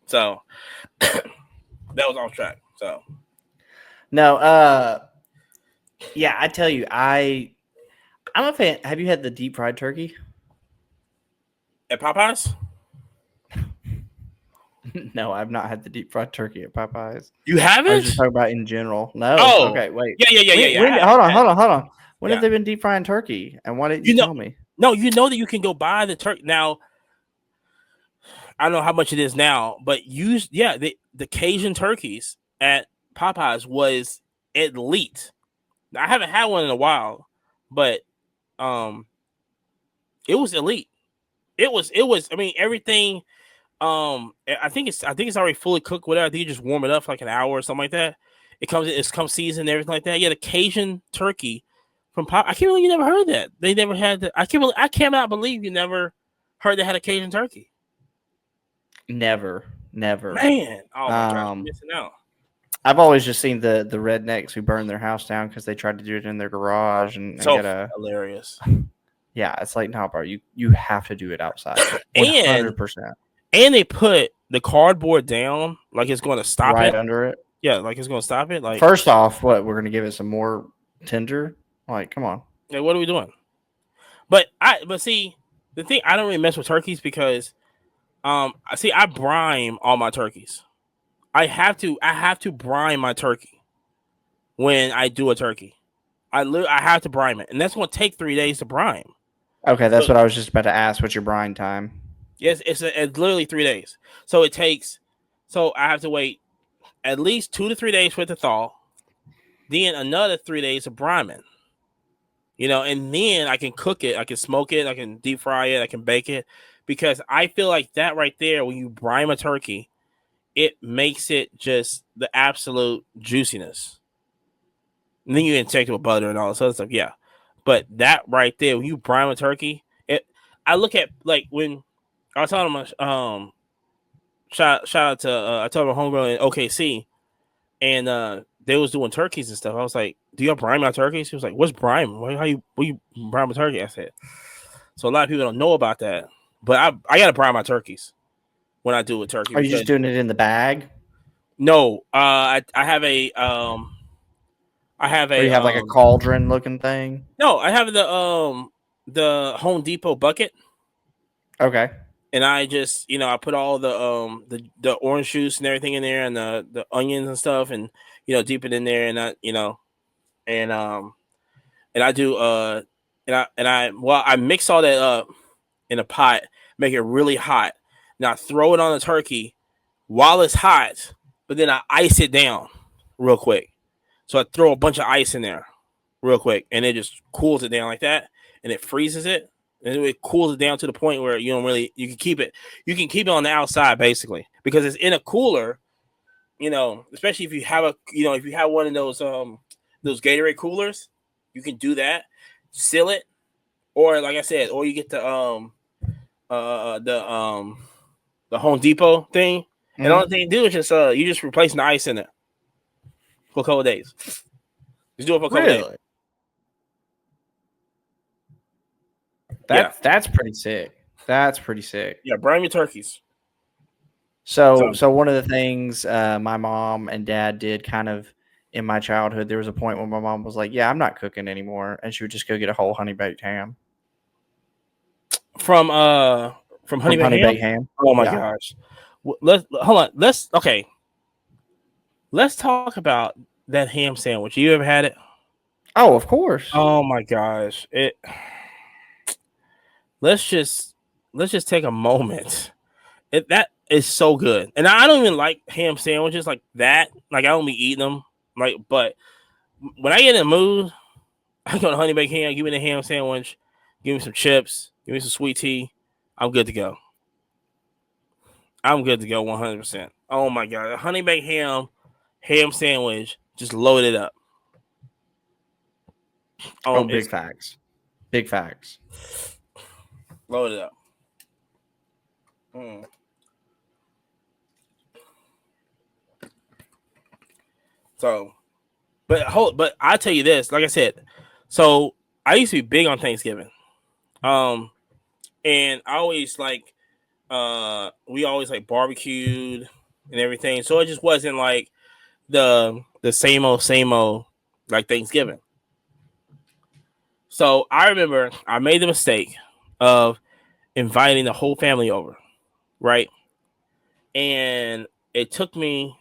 So that was off track. So no, yeah, I tell you, I'm a fan. Have you had the deep fried turkey at Popeyes? No, I've not had the deep fried turkey at Popeyes. You haven't? I was just talking about in general. No. Oh, okay, wait. Yeah. Hold on. When have they been deep frying turkey? And why didn't you tell me? No, you know that you can go buy the turkey now. I don't know how much it is now, but the Cajun turkeys at Popeyes was elite. I haven't had one in a while, but it was elite. It was. I mean, everything I think it's already fully cooked. Whatever. I think you just warm it up for like an hour or something like that. It's come seasoned and everything like that. Yeah, the Cajun turkey from Pop. I can't believe you never heard that. They never had that. I cannot believe you never heard they had a Cajun turkey. Never. Man, oh my gosh, you're Um, missing out. I've always just seen the rednecks who burned their house down because they tried to do it in their garage and So get a. hilarious. Yeah, it's like, no, bro, you have to do it outside. And 100%. and they put the cardboard down like it's going to stop Right it. under it. Yeah, like it's going to stop it. Like, First off, what, we're gonna give it some more tinder? Like, come on. what are we doing? But see, the thing, I don't really mess with turkeys because I brine all my turkeys. I have to brine my turkey when I do a turkey. I have to brine it, and that's going to take 3 days to brine. Okay, that's So, what I was just about to ask. What's your brine time? yes, it's literally 3 days. So it takes. So I have to wait at least 2 to 3 days for it to thaw. Then another 3 days of brining. And then I can cook it, I can smoke it, I can deep fry it, I can bake it, because I feel like that right there, when you brine a turkey, it makes it just the absolute juiciness. And then you inject it with butter and all this other stuff, yeah. But that right there, when you brine a turkey, I look at like when I was telling my shout out to I told my homegirl in OKC, and they was doing turkeys and stuff. I was like, "Do y'all brine my turkeys?" She was like, "What's brine? What you brine my turkey?" I said. So a lot of people don't know about that, but I gotta brine my turkeys when I do a turkey Are you because just doing it in the bag, no, I have or you have like a cauldron looking thing? no, I have the Home Depot bucket, Okay. and I just I put all the orange juice and everything in there and the onions and stuff, and dip it in there, and and and I do I mix all that up in a pot, make it really hot. Now I throw it on the turkey while it's hot, but then I ice it down real quick. So I throw a bunch of ice in there real quick, and it just cools it down like that, and it freezes it, and it cools it down to the point where you can keep it. You can keep it on the outside basically because it's in a cooler. Especially if you have if you have one of those Gatorade coolers, you can do that. Seal it, or like I said, or you get the Home Depot thing, and all the thing you do is just you just replacing the ice in it for a couple of days. Just do it for a couple of days. Really? Yeah, That's pretty sick. That's pretty sick. yeah. Brine your turkeys. So one of the things my mom and dad did kind of in my childhood, there was a point when my mom was like, "Yeah, I'm not cooking anymore," and she would just go get a whole honey baked ham From Honey from Baked honey Ham. baked ham. Oh my Yeah. gosh. Let's hold on. Let's talk about that ham sandwich. You ever had it? Oh, of course. Oh my gosh. Let's just take a moment. That is so good. And I don't even like ham sandwiches like that. Like I don't be eating them. Like, but when I get in the mood, I go to Honey Baked Ham, give me the ham sandwich, give me some chips, give me some sweet tea. I'm good to go. I'm good to go 100%. Oh my god. A Honey Baked ham sandwich, just load it up. Oh, big facts. Big facts. Load it up. Mm. So, but I tell you this, like I said, so I used to be big on Thanksgiving, and I always we always like barbecued and everything, so it just wasn't like the same old like Thanksgiving. So I remember I made the mistake of inviting the whole family over, right? And it took me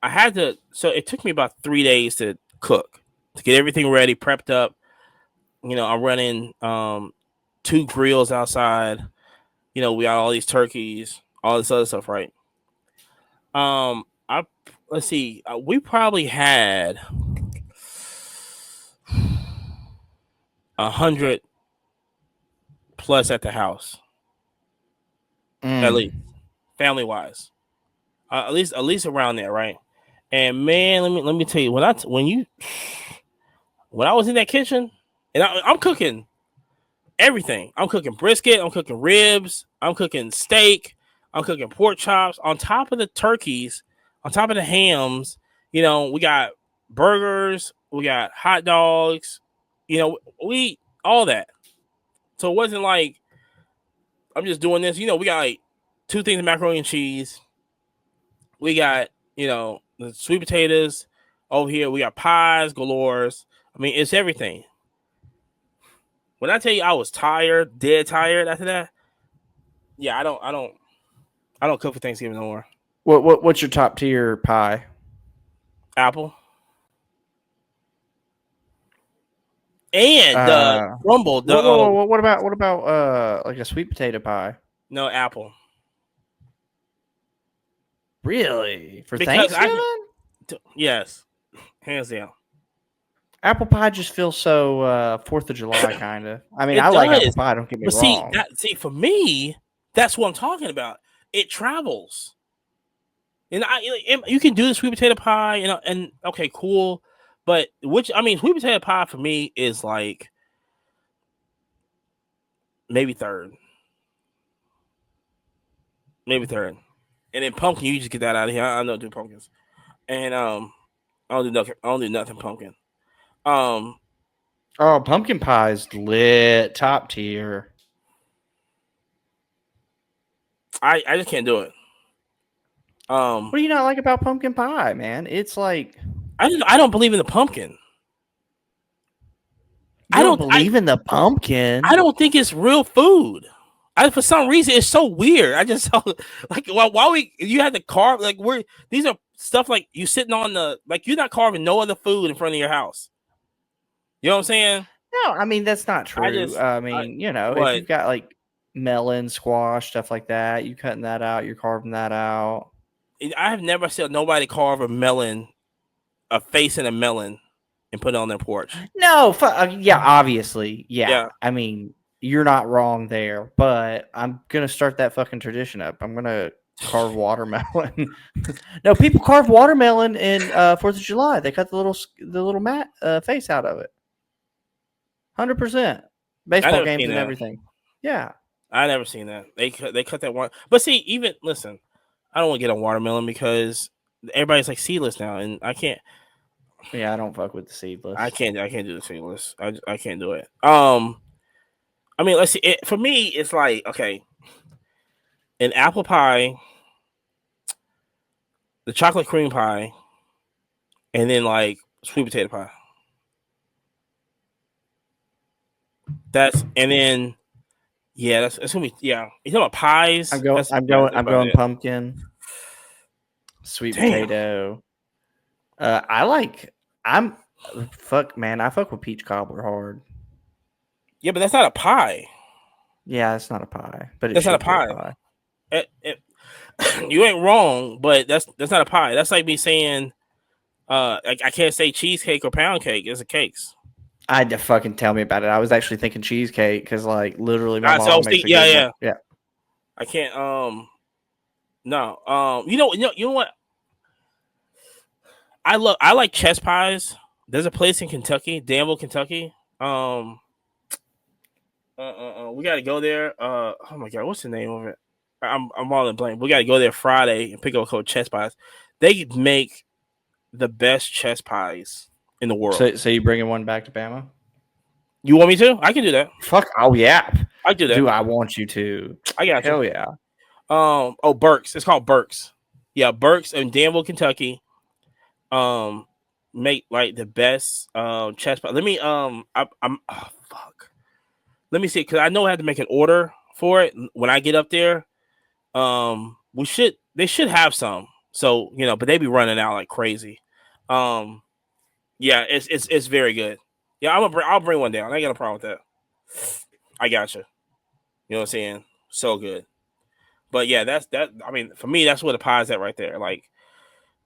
it took me about 3 days to cook, to get everything ready, prepped up. I'm running two grills outside. We got all these turkeys, all this other stuff, right? I Let's see, we probably had 100 plus at the house, at Mm. least. family wise. At least around there, right? And man, let me tell you, when I was in that kitchen and I'm cooking everything. I'm cooking brisket, I'm cooking ribs, I'm cooking steak, I'm cooking pork chops on top of the turkeys, on top of the hams. We got burgers, we got hot dogs. We eat all that. So it wasn't like I'm just doing this. We got like two things of macaroni and cheese. We got, the sweet potatoes over here. We got pies, galores. I mean, it's everything. When I tell you I was tired, dead tired after that, yeah, I don't cook for Thanksgiving no more. What's your top tier pie? Apple and the Uh, crumble. what about like a sweet potato pie? No, apple, Really? For because Thanksgiving? yes, hands down. Apple pie just feels so 4th of July kind of. I mean, It I like apple does, pie, don't get me but wrong. for me, that's what I'm talking about. It travels. And you can do the sweet potato pie, and okay, cool. But sweet potato pie for me is like maybe third, and then pumpkin. You just get that out of here. I don't do pumpkins, and I don't do nothing. I don't do nothing pumpkin. Um, Oh, pumpkin pie's lit, top tier. I just can't do it. What do you not like about pumpkin pie, man? It's like I don't believe in the pumpkin. you don't believe in the pumpkin. I don't think it's real food. For some reason it's so weird. I just like why you had to carve like these are stuff like you sitting on you're not carving no other food in front of your house. You know what I'm saying? No, I mean that's not true. If What you've got like melon, squash, stuff like that, you cutting that out, you're carving that out. I have never seen nobody carve a face in a melon, and put it on their porch. No, yeah, obviously, yeah. Yeah. I mean, you're not wrong there, but I'm gonna start that fucking tradition up. I'm gonna carve watermelon. No, people carve watermelon in 4th of July. They cut the little mat face out of it. 100%. Baseball games and everything. Yeah. I never seen that. They cut that one. But see, even listen, I don't want to get on watermelon because everybody's like seedless now, and I can't. Yeah, I don't fuck with the seedless. I can't do the seedless. I can't do it. I mean, let's see. For me, it's like okay, an apple pie, the chocolate cream pie, and then like sweet potato pie. And then that's gonna be You talking about pies? I'm going pumpkin, sweet potato. I fuck with peach cobbler hard. Yeah, but that's not a pie. Yeah, it's not a pie, but that's not a pie. You ain't wrong, but that's not a pie. That's like me saying, I can't say cheesecake or pound cake. It's a cakes. I had to fucking tell me about it. I was actually thinking cheesecake because, like, literally, my mom makes a good one. Yeah. I can't. No. You know what? I like chess pies. There's a place in Kentucky, Danville, Kentucky. We got to go there. Oh my god, what's the name of it? I'm all in blank. We got to go there Friday and pick up a couple chess pies. They make the best chess pies in the world. So you bringing one back to Bama? You want me to? I can do that. Fuck. Oh yeah. I do that. Do I want you to? I got you. Hell yeah. Burke's. It's called Burke's. Yeah, Burke's in Danville, Kentucky. Make like the best chess pie. Let me I'm oh fuck. Let me see, because I know I have to make an order for it when I get up there. They should have some. So, but they be running out like crazy. Yeah, it's very good. Yeah, I'll bring one down. I ain't got a problem with that. I got you. You know what I'm saying? So good. But yeah, that's that. I mean, for me, that's where the pie's at right there. Like,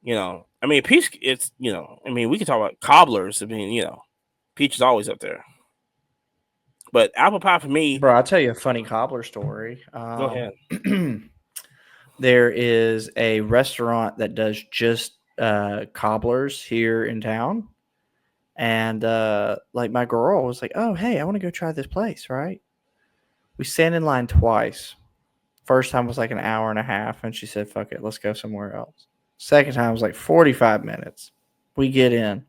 I mean, peach. It's I mean, we can talk about cobblers. I mean, peach is always up there. But apple pie for me, bro. I'll tell you a funny cobbler story. Go ahead. there is a restaurant that does just cobblers here in town. And like my girl was like, "Oh, hey, I want to go try this place." Right? We stand in line twice. First time was like an hour and a half, and she said, "Fuck it, let's go somewhere else." Second time was like 45 minutes. We get in.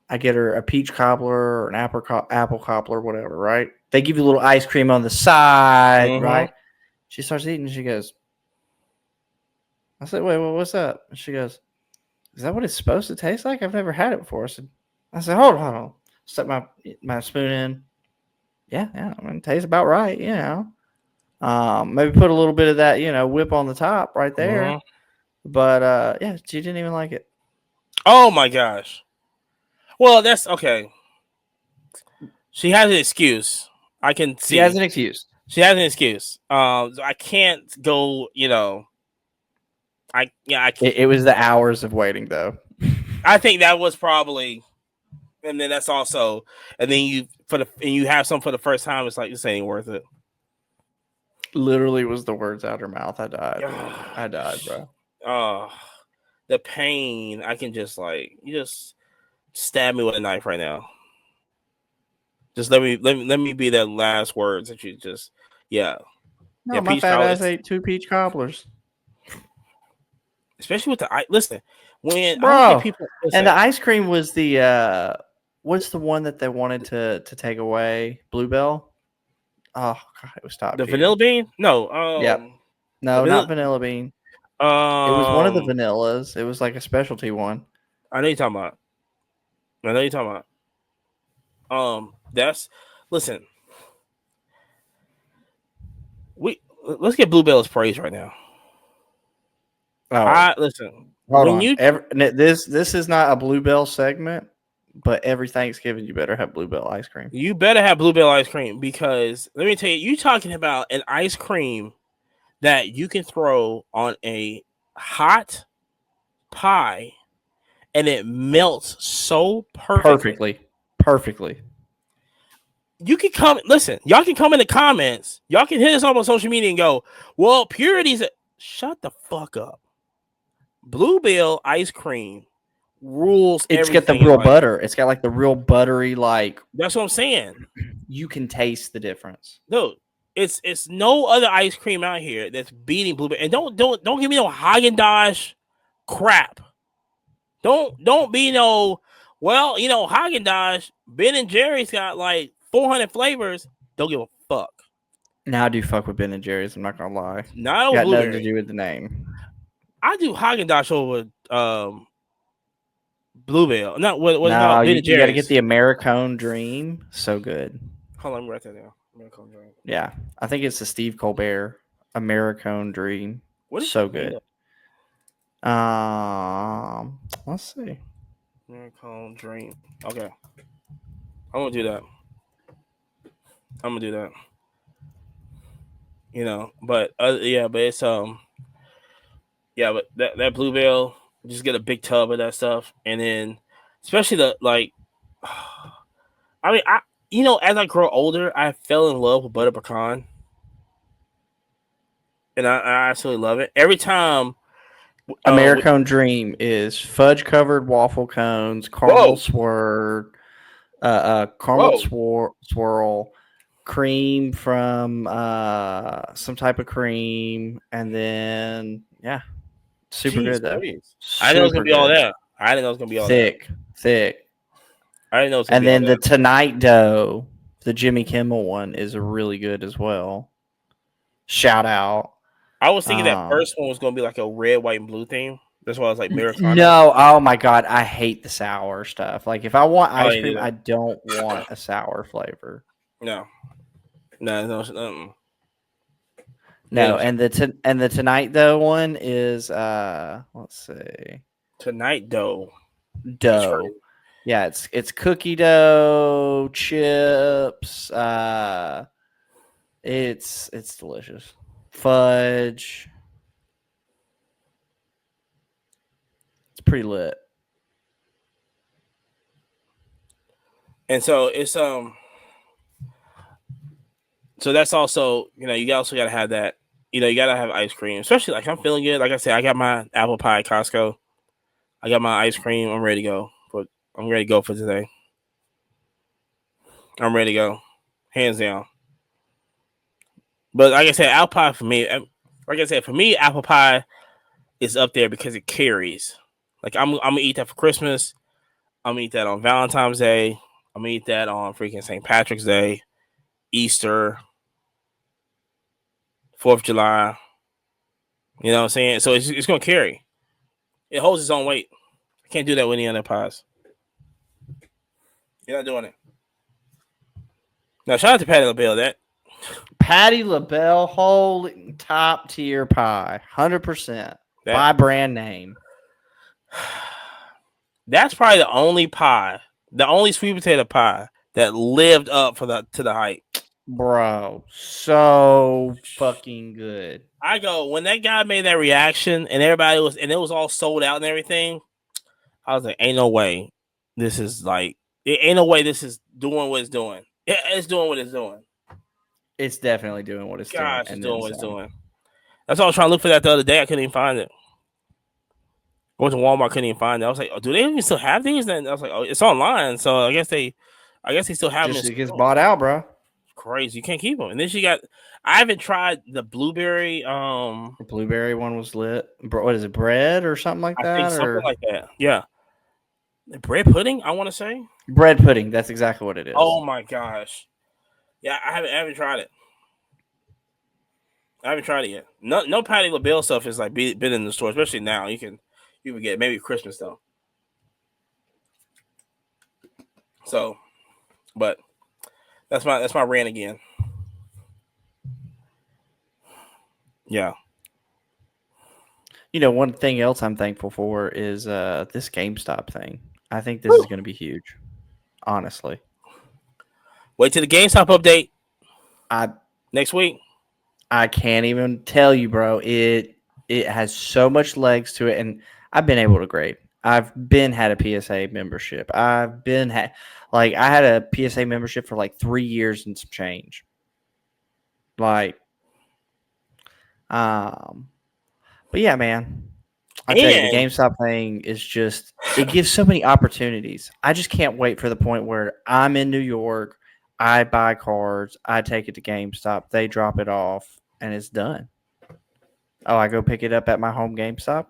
I get her a peach cobbler or an apple cobbler, whatever. Right? They give you a little ice cream on the side. Mm-hmm. Right? She starts eating. And she goes, "I said, wait, what's up?" And she goes, "Is that what it's supposed to taste like? I've never had it before." I said, hold on. Stuck my spoon in. Yeah. I mean, it tastes about right, you know. Maybe put a little bit of that, whip on the top right Mm-hmm. there. But yeah, she didn't even like it. Oh my gosh. Well, that's okay. She has an excuse. I can She has see. an excuse. She has an excuse. So I can't go. I It was the hours of waiting, though. I think that was probably, and then that's also, and then you have some for the first time. It's like this ain't worth it. Literally was the words out her mouth. I died, bro. Oh, the pain. I can just you just stab me with a knife right now. Just let me be that last words that you just yeah. No, Yeah, my peach fat cobbler. ass ate 2 peach cobblers. Especially with the listen, when I don't think Bro. people And the listen. ice cream was the what's the one that they wanted to take away? Bluebell? Oh god, it was top The tier. vanilla bean? No, Yep. the No, vanilla. not vanilla bean. It was one of the Um, vanillas. It was like a specialty one. I know you're talking about. I know you're talking about. That's listen. We let's get Bluebell's praise right now. Oh, I listen hold when on. you This is not a Bluebell segment, but every Thanksgiving you better have Bluebell ice cream. you better have Bluebell ice cream because let me tell you, you talking about an ice cream that you can throw on a hot pie and it melts so perfectly. Perfectly. Perfectly. You can come listen, y'all can come in the comments. Y'all can hit us up on social media and go, well, purity's shut the fuck up. Bluebell ice cream rules It's got the everything in real life. butter. It's got like the real buttery, like That's what I'm saying. you can taste the difference. No, it's no other ice cream out here that's beating Bluebell. And don't give me no Haagen Dazs crap. Don't be no Haagen Dazs. Ben and Jerry's got like 400 flavors. Don't give a fuck. Now I do fuck with Ben and Jerry's. I'm not gonna lie. Not over Got nothing to blueberry. do with the name. I do Haagen Dazs over Bluebell. Not what No, about Ben and you got to get Jerry's. the Americone Dream. So good. Hold on, let me write that down. Yeah, I think it's the Steve Colbert Americone Dream. What is So the name good. of Let's see. Miracle Dream? Okay, I'm gonna do that. I'm gonna do that. But yeah, but it's yeah, but that Bluebell, just get a big tub of that stuff, and then especially the like. I mean, as I grow older, I fell in love with butter pecan, and I absolutely love it. Every time, we, Americone Dream is fudge covered waffle cones, whoa, caramel whoa, swirl, cream from some type of cream, and then yeah, super jeez, good though. Louise. I didn't know it was gonna Super be all good. that. I didn't know it was gonna be all that. Thick. I didn't know it was gonna And be all then the that. Tonight Dough, the Jimmy Kimmel one, is really good as well. Shout out. I was thinking that Um, first one was gonna be like a red, white, and blue theme. That's why I was like Americano. no, oh my god, I hate the sour stuff. Like if I want Oh, ice yeah, cream, either. I don't want a sour flavor. No, no. No, And and the Tonight Dough one is let's see, tonight though, that's dough. crazy. Yeah, it's cookie dough, chips. It's delicious. Fudge. It's pretty lit. And so so that's also you also got to have that. you gotta have ice cream, especially like I'm feeling good. Like I said, I got my apple pie at Costco. I got my ice cream. I'm ready to go. But I'm ready to go for today. I'm ready to go, hands down. But like I said, apple pie for me. Like I said, for me, apple pie is up there because it carries. Like I'm gonna eat that for Christmas. I'm gonna eat that on Valentine's Day. I'm gonna eat that on freaking St. Patrick's Day, Easter, 4th of July. You know what I'm saying? So it's gonna carry. It holds its own weight. I can't do that with any other pies. You're not doing it. Now shout out to Patty LaBelle. That Patty LaBelle, holy top tier pie, 100% by brand name. That's probably the only pie, the only sweet potato pie that lived up to the hype. Bro, so fucking good. I go, when that guy made that reaction and it was all sold out and everything, I was like, ain't no way this is like, it ain't no way this is doing what it's doing. It's doing what it's doing. It's definitely doing what it's doing. Gosh, it's doing what it's doing. That's why I was trying to look for that the other day. I couldn't even find it. I went to Walmart, couldn't even find it. I was like, oh, do they even still have these? And I was like, oh, it's online. So I guess they still have them. It gets bought out, bro. Crazy. You can't keep them. And then I haven't tried the blueberry. The blueberry one was lit. What is it, bread or something like that? I think something like that. Yeah. The bread pudding, I want to say. Bread pudding. That's exactly what it is. Oh my gosh. Yeah, I haven't tried it. I haven't tried it yet. No Patty LaBelle stuff is like been in the store, especially now. You can get maybe Christmas though. So, but that's my rant again. Yeah. You know, one thing else I'm thankful for is this GameStop thing. I think this is going to be huge. Honestly. Wait till the GameStop update. Next week. I can't even tell you, bro. It has so much legs to it, and I've been able to grade. I've had a PSA membership. I had a PSA membership for like 3 years and some change. Like, but yeah, man. I tell you, the GameStop thing is just, it gives so many opportunities. I just can't wait for the point where I'm in New York, I buy cards, I take it to GameStop, they drop it off, and it's done. Oh, I go pick it up at my home GameStop?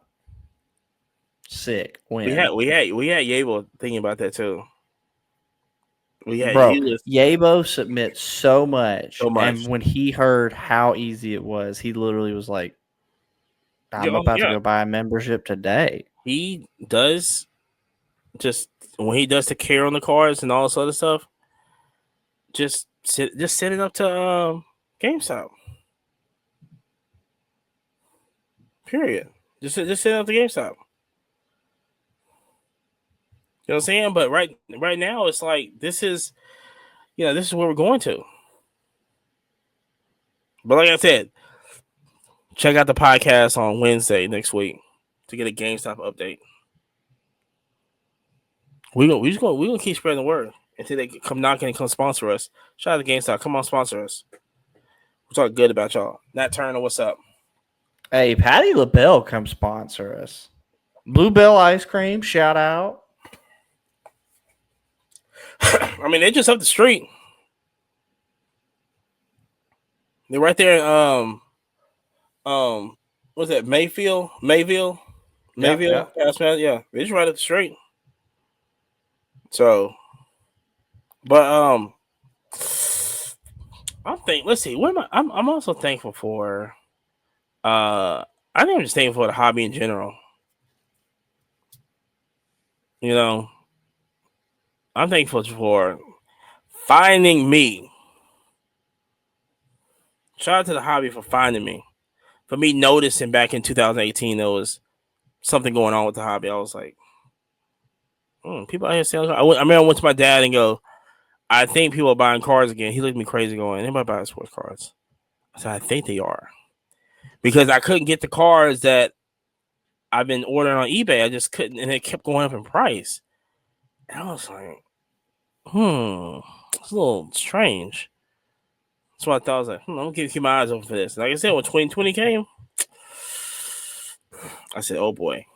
Sick. Win. We had Yable thinking about that too. Yabo submits so much. And when he heard how easy it was, he literally was like, I'm about to go buy a membership today. He does just when he does the care on the cards and all this other stuff, just set it up to GameStop. Period. Just set it up to GameStop. You know what I'm saying? But right now it's like this is where we're going to. But like I said, check out the podcast on Wednesday next week to get a GameStop update. We're gonna keep spreading the word until they come knocking and come sponsor us. Shout out to GameStop. Come on, sponsor us. We're talking good about y'all. Nat Turner, what's up? Hey, Patty LaBelle, come sponsor us. Bluebell ice cream, shout out. I mean, they're just up the street. They're right there. What's that? Mayville. Yeah. Yeah, they're just right up the street. So, but let's see. What am I? I'm also thankful for. I think I'm just thankful for the hobby in general. You know, I'm thankful for finding me. Shout out to the hobby for finding me. For me noticing back in 2018 there was something going on with the hobby. I was like, people out here selling cards. I remember I went to my dad and go, I think people are buying cards again. He looked at me crazy going, anybody buying sports cards? I said, I think they are. Because I couldn't get the cards that I've been ordering on eBay. I just couldn't, and it kept going up in price. And I was like, it's a little strange. That's what I thought. I was like, I'm gonna keep my eyes open for this. Like I said, when 2020 came, I said, oh boy.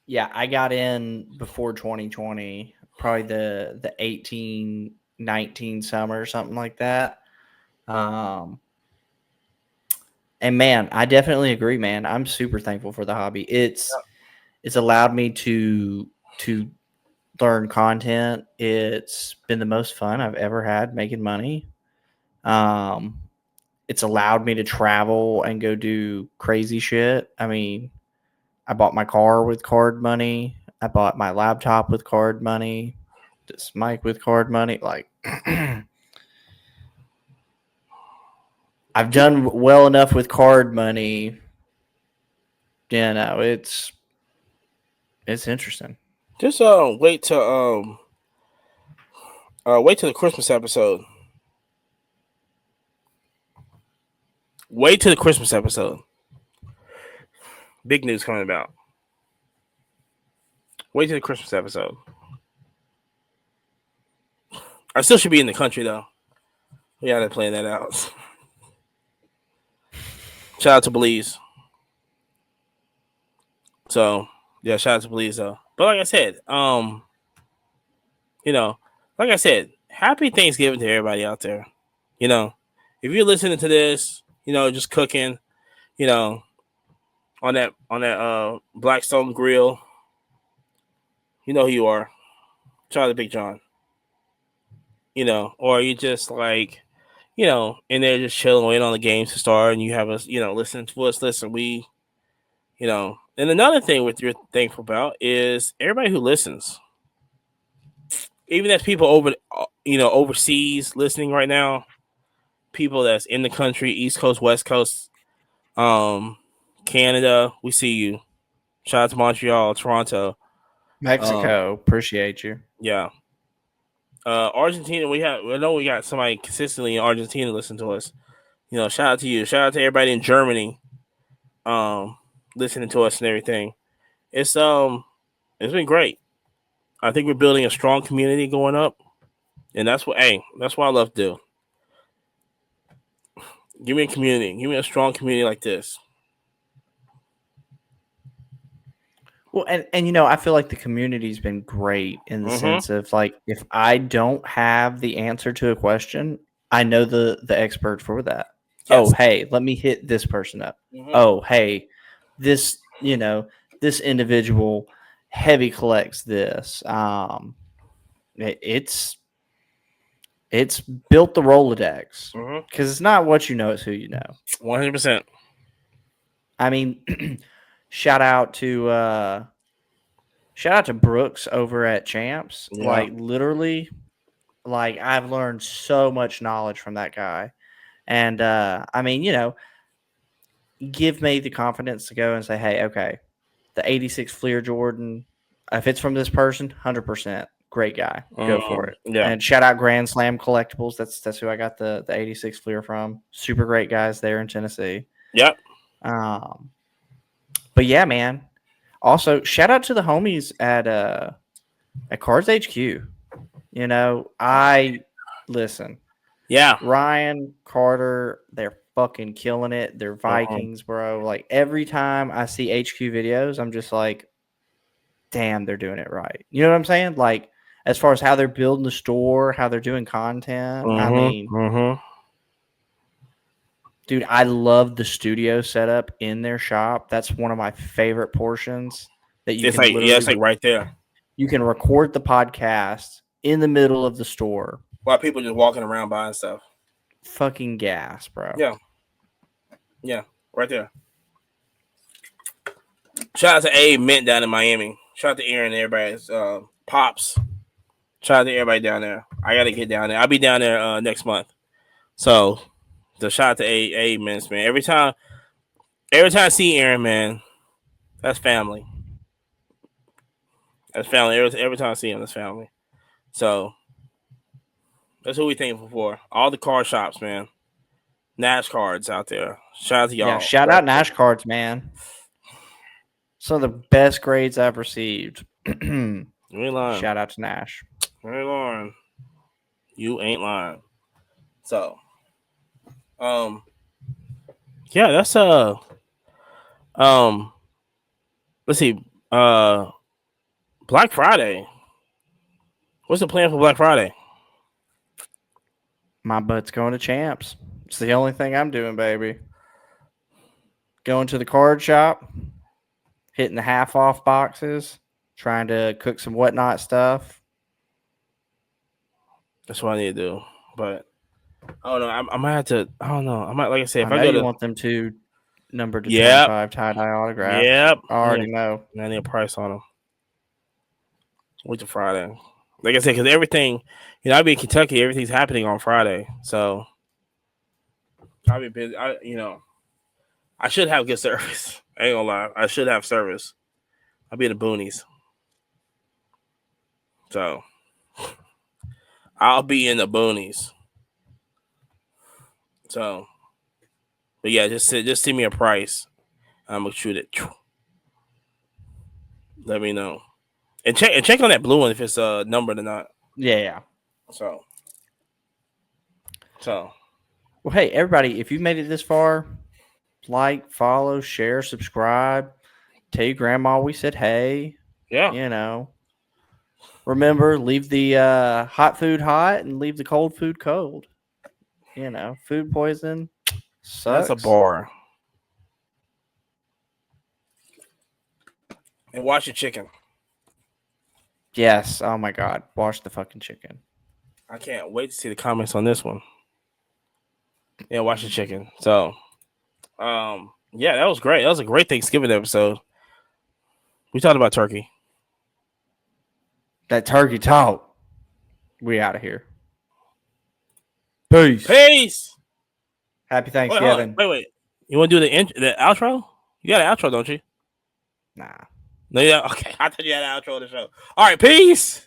Yeah, I got in before 2020, probably the 18-19 summer or something like that. Um, and man, I definitely agree, man. I'm super thankful for the hobby. It's allowed me to learn content. It's been the most fun I've ever had making money. Um, it's allowed me to travel and go do crazy shit. I mean, I bought my car with card money. I bought my laptop with card money. This mic with card money. Like, I've done well enough with card money. You know, it's interesting. Just wait till the Christmas episode. Wait till the Christmas episode. Big news coming about. Wait till the Christmas episode. I still should be in the country though. We gotta plan that out. Shout out to Belize. So yeah, shout out to Belize though. But like I said, you know, like I said, happy Thanksgiving to everybody out there. You know, if you're listening to this, just cooking, you know, on that Blackstone grill, you know who you are. Shout out to Big John. Or you just like, in there just chilling, waiting on the games to start, and you have us, listening to us. Listen, and another thing with you're thankful about is everybody who listens. Even as people overseas listening right now, people that's in the country, East Coast, West Coast, Canada, we see you. Shout out to Montreal, Toronto, Mexico, appreciate you. yeah. Argentina, I know we got somebody consistently in Argentina listen to us. Shout out to you. Shout out to everybody in Germany, listening to us and everything. It's been great. I think we're building a strong community going up, and that's what I love to do. Give me a community. Give me a strong community like this. Well, and I feel like the community's been great in the sense of like if I don't have the answer to a question, I know the expert for that. Yes. Oh, hey, let me hit this person up. Oh, hey, this this individual heavy collects this. It's built the Rolodex because it's not what you know, it's who you know. 100%. I mean, shout out to Brooks over at Champs. Yeah. Like literally, like I've learned so much knowledge from that guy. And I mean, give me the confidence to go and say, hey, okay, the 86 Fleer Jordan, if it's from this person, 100%. Great guy. Go for it. Yeah. And shout out Grand Slam Collectibles. That's who I got the 86 Fleer from. Super great guys there in Tennessee. Yep. But yeah, man. Also, shout out to the homies at Cards HQ. I listen. Yeah. Ryan, Carter, they're fucking killing it. They're Vikings, bro. Like every time I see HQ videos, I'm just like, damn, they're doing it right. You know what I'm saying? Like as far as how they're building the store, how they're doing content. I mean, dude, I love the studio setup in their shop. That's one of my favorite portions that you it's can like it's like right there. You can record the podcast in the middle of the store. While people just walking around buying stuff. Fucking gas, bro. Yeah. Yeah, right there. Shout out to A Mint down in Miami. Shout out to Aaron and everybody's Pops. Shout out to everybody down there. I gotta get down there. I'll be down there next month. So shout out to A Mints, man. Every time I see Aaron, man, that's family. That's family. Every time I see him, that's family. So that's what we thankful for. All the card shops, man. Nash cards out there. Shout out to y'all. Yeah, shout out Nash cards, man. Some of the best grades I've received. You ain't lying. Shout out to Nash. You ain't lying. You ain't lying. So, yeah, that's let's see, Black Friday. What's the plan for Black Friday? My butt's going to Champs. It's the only thing I'm doing, baby. Going to the card shop, hitting the half off boxes, trying to cook some whatnot stuff. That's what I need to do. But I don't know. I might have to. I don't know. I might, like I said, if I I know go you to, want them two number to yep, 25 tie-dye autographs. yep, I already know. I need a price on them. Wait till Friday. Like I said, because everything, I'll be in Kentucky. Everything's happening on Friday, so I'll be busy. I should have good service. I ain't gonna lie. I should have service. I'll be in the boonies. So I'll be in the boonies. So, but yeah, just send me a price. I'm gonna shoot it. Let me know. And check on that blue one if it's numbered or not. Yeah. So Well, hey, everybody, if you made it this far, like, follow, share, subscribe. Tell your grandma we said hey. yeah. You know. Remember, leave the hot food hot and leave the cold food cold. You know, food poison sucks. That's a bar. And wash your chicken. Yes. Oh my God. Wash the fucking chicken. I can't wait to see the comments on this one. Yeah, wash your chicken. So, yeah, that was great. That was a great Thanksgiving episode. We talked about turkey. That turkey talk. We out of here. Peace. Peace. Happy Thanksgiving. Wait. You want to do the outro? You got an outro, don't you? Nah. No, yeah. Okay, I thought you had an outro of the show. All right, peace.